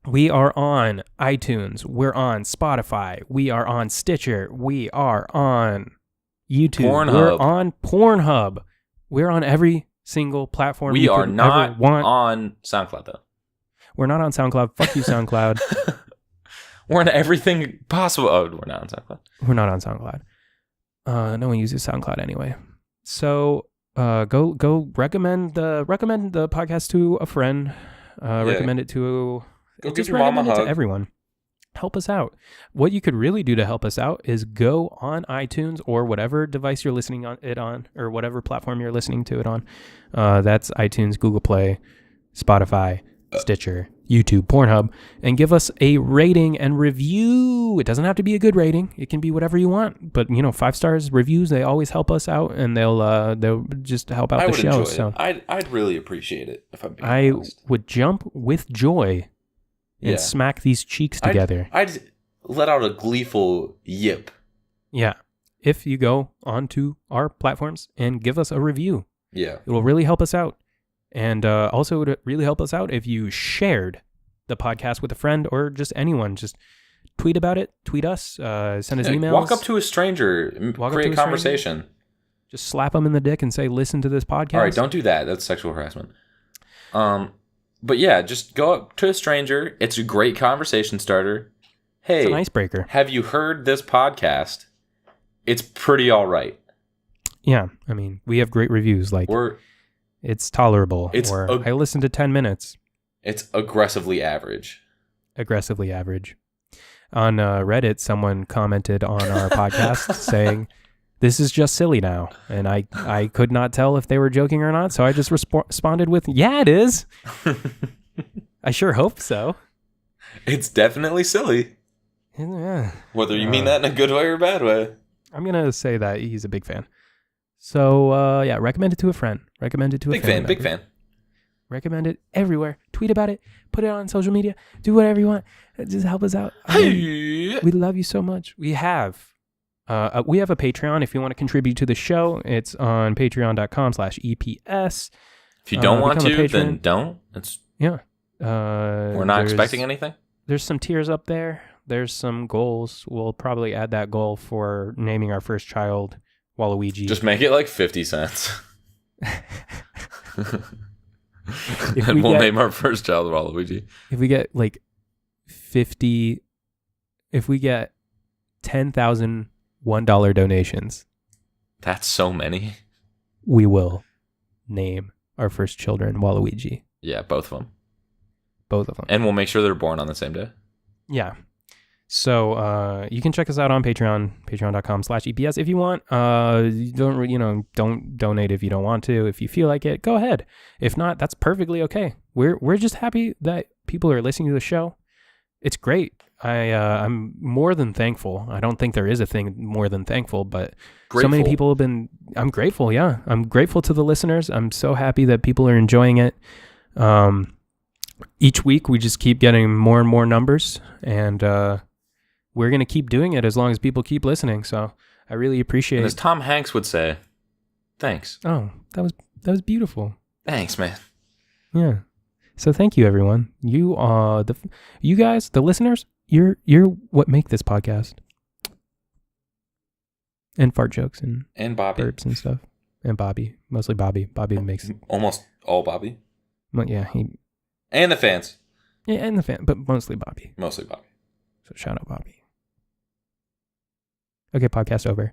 We are on iTunes. We're on Spotify. We are on Stitcher. We are on YouTube. Pornhub. We're on Pornhub. We're on every single platform. We are not on SoundCloud, though. We're not on SoundCloud. Fuck you, SoundCloud. We're on everything possible. Oh, we're not on SoundCloud. We're not on SoundCloud. No one uses SoundCloud anyway. So go recommend the podcast to a friend. Recommend it to. Go Just give your mom a recommend it hug. to everyone. Help us out. What you could really do to help us out is go on iTunes or whatever device you're listening on it on, or whatever platform you're listening to it on. That's iTunes, Google Play, Spotify, Stitcher, YouTube, Pornhub, and give us a rating and review. It doesn't have to be a good rating. It can be whatever you want. But 5 stars reviews, they always help us out, and they'll just help out I the would show. enjoy So it. I'd really appreciate it if I'm being I honest. would jump with joy and smack these cheeks together. I'd let out a gleeful yip. Yeah. If you go onto our platforms and give us a review, Yeah. it will really help us out. And also, it would really help us out if you shared the podcast with a friend or just anyone. Just tweet about it, tweet us, send us emails. Walk up to a stranger and create a conversation. Just slap them in the dick and say, listen to this podcast. All right, don't do that. That's sexual harassment. But yeah, just go up to a stranger. It's a great conversation starter. Hey, It's an icebreaker. have you heard this podcast? It's pretty all right. Yeah. I mean, we have great reviews. Like, it's tolerable. I listened to 10 minutes. It's aggressively average. Aggressively average. On Reddit, someone commented on our podcast saying, this is just silly now. And I could not tell if they were joking or not, so I just responded with, yeah, it is. I sure hope so. It's definitely silly. Yeah. Whether you mean that in a good way or a bad way. I'm going to say that he's a big fan. So, yeah, recommend it to a friend. Recommend it to a family Big member. fan. Recommend it everywhere. Tweet about it. Put it on social media. Do whatever you want. Just help us out. We love you so much. We have a Patreon. If you want to contribute to the show, it's on patreon.com/EPS. If you don't want become a to, patron. then don't. It's Yeah. we're not expecting anything. There's some tiers up there. There's some goals. We'll probably add that goal for naming our first child Waluigi. Just make it like 50 cents. If And we we'll get- name our first child Waluigi. If we get like 50, if we get 10,000 $1 donations, That's so many. we will name our first children Waluigi. Yeah, both of them. both of them. And we'll make sure they're born on the same day. Yeah. So you can check us out on Patreon, patreon.com/EPS if you want. Don't donate if you don't want to. If you feel like it, go ahead. If not, that's perfectly okay. We're just happy that people are listening to the show. It's great. I'm more than thankful. I don't think there is a thing more than thankful, but so many people have been. I'm grateful. Yeah, I'm grateful to the listeners. I'm so happy that people are enjoying it. Each week we just keep getting more and more numbers, and we're going to keep doing it as long as people keep listening. So I really appreciate and it. As Tom Hanks would say, thanks. Oh, that was beautiful. Thanks, man. Yeah. So thank you, everyone. You guys, the listeners, you're what make this podcast. And fart jokes and Bobby. burps and stuff. And Bobby. Mostly Bobby. Bobby makes Almost all Bobby. Well, yeah, And the fans. Yeah, and the fan, but mostly Bobby. Mostly Bobby. So shout out Bobby. Okay, podcast over.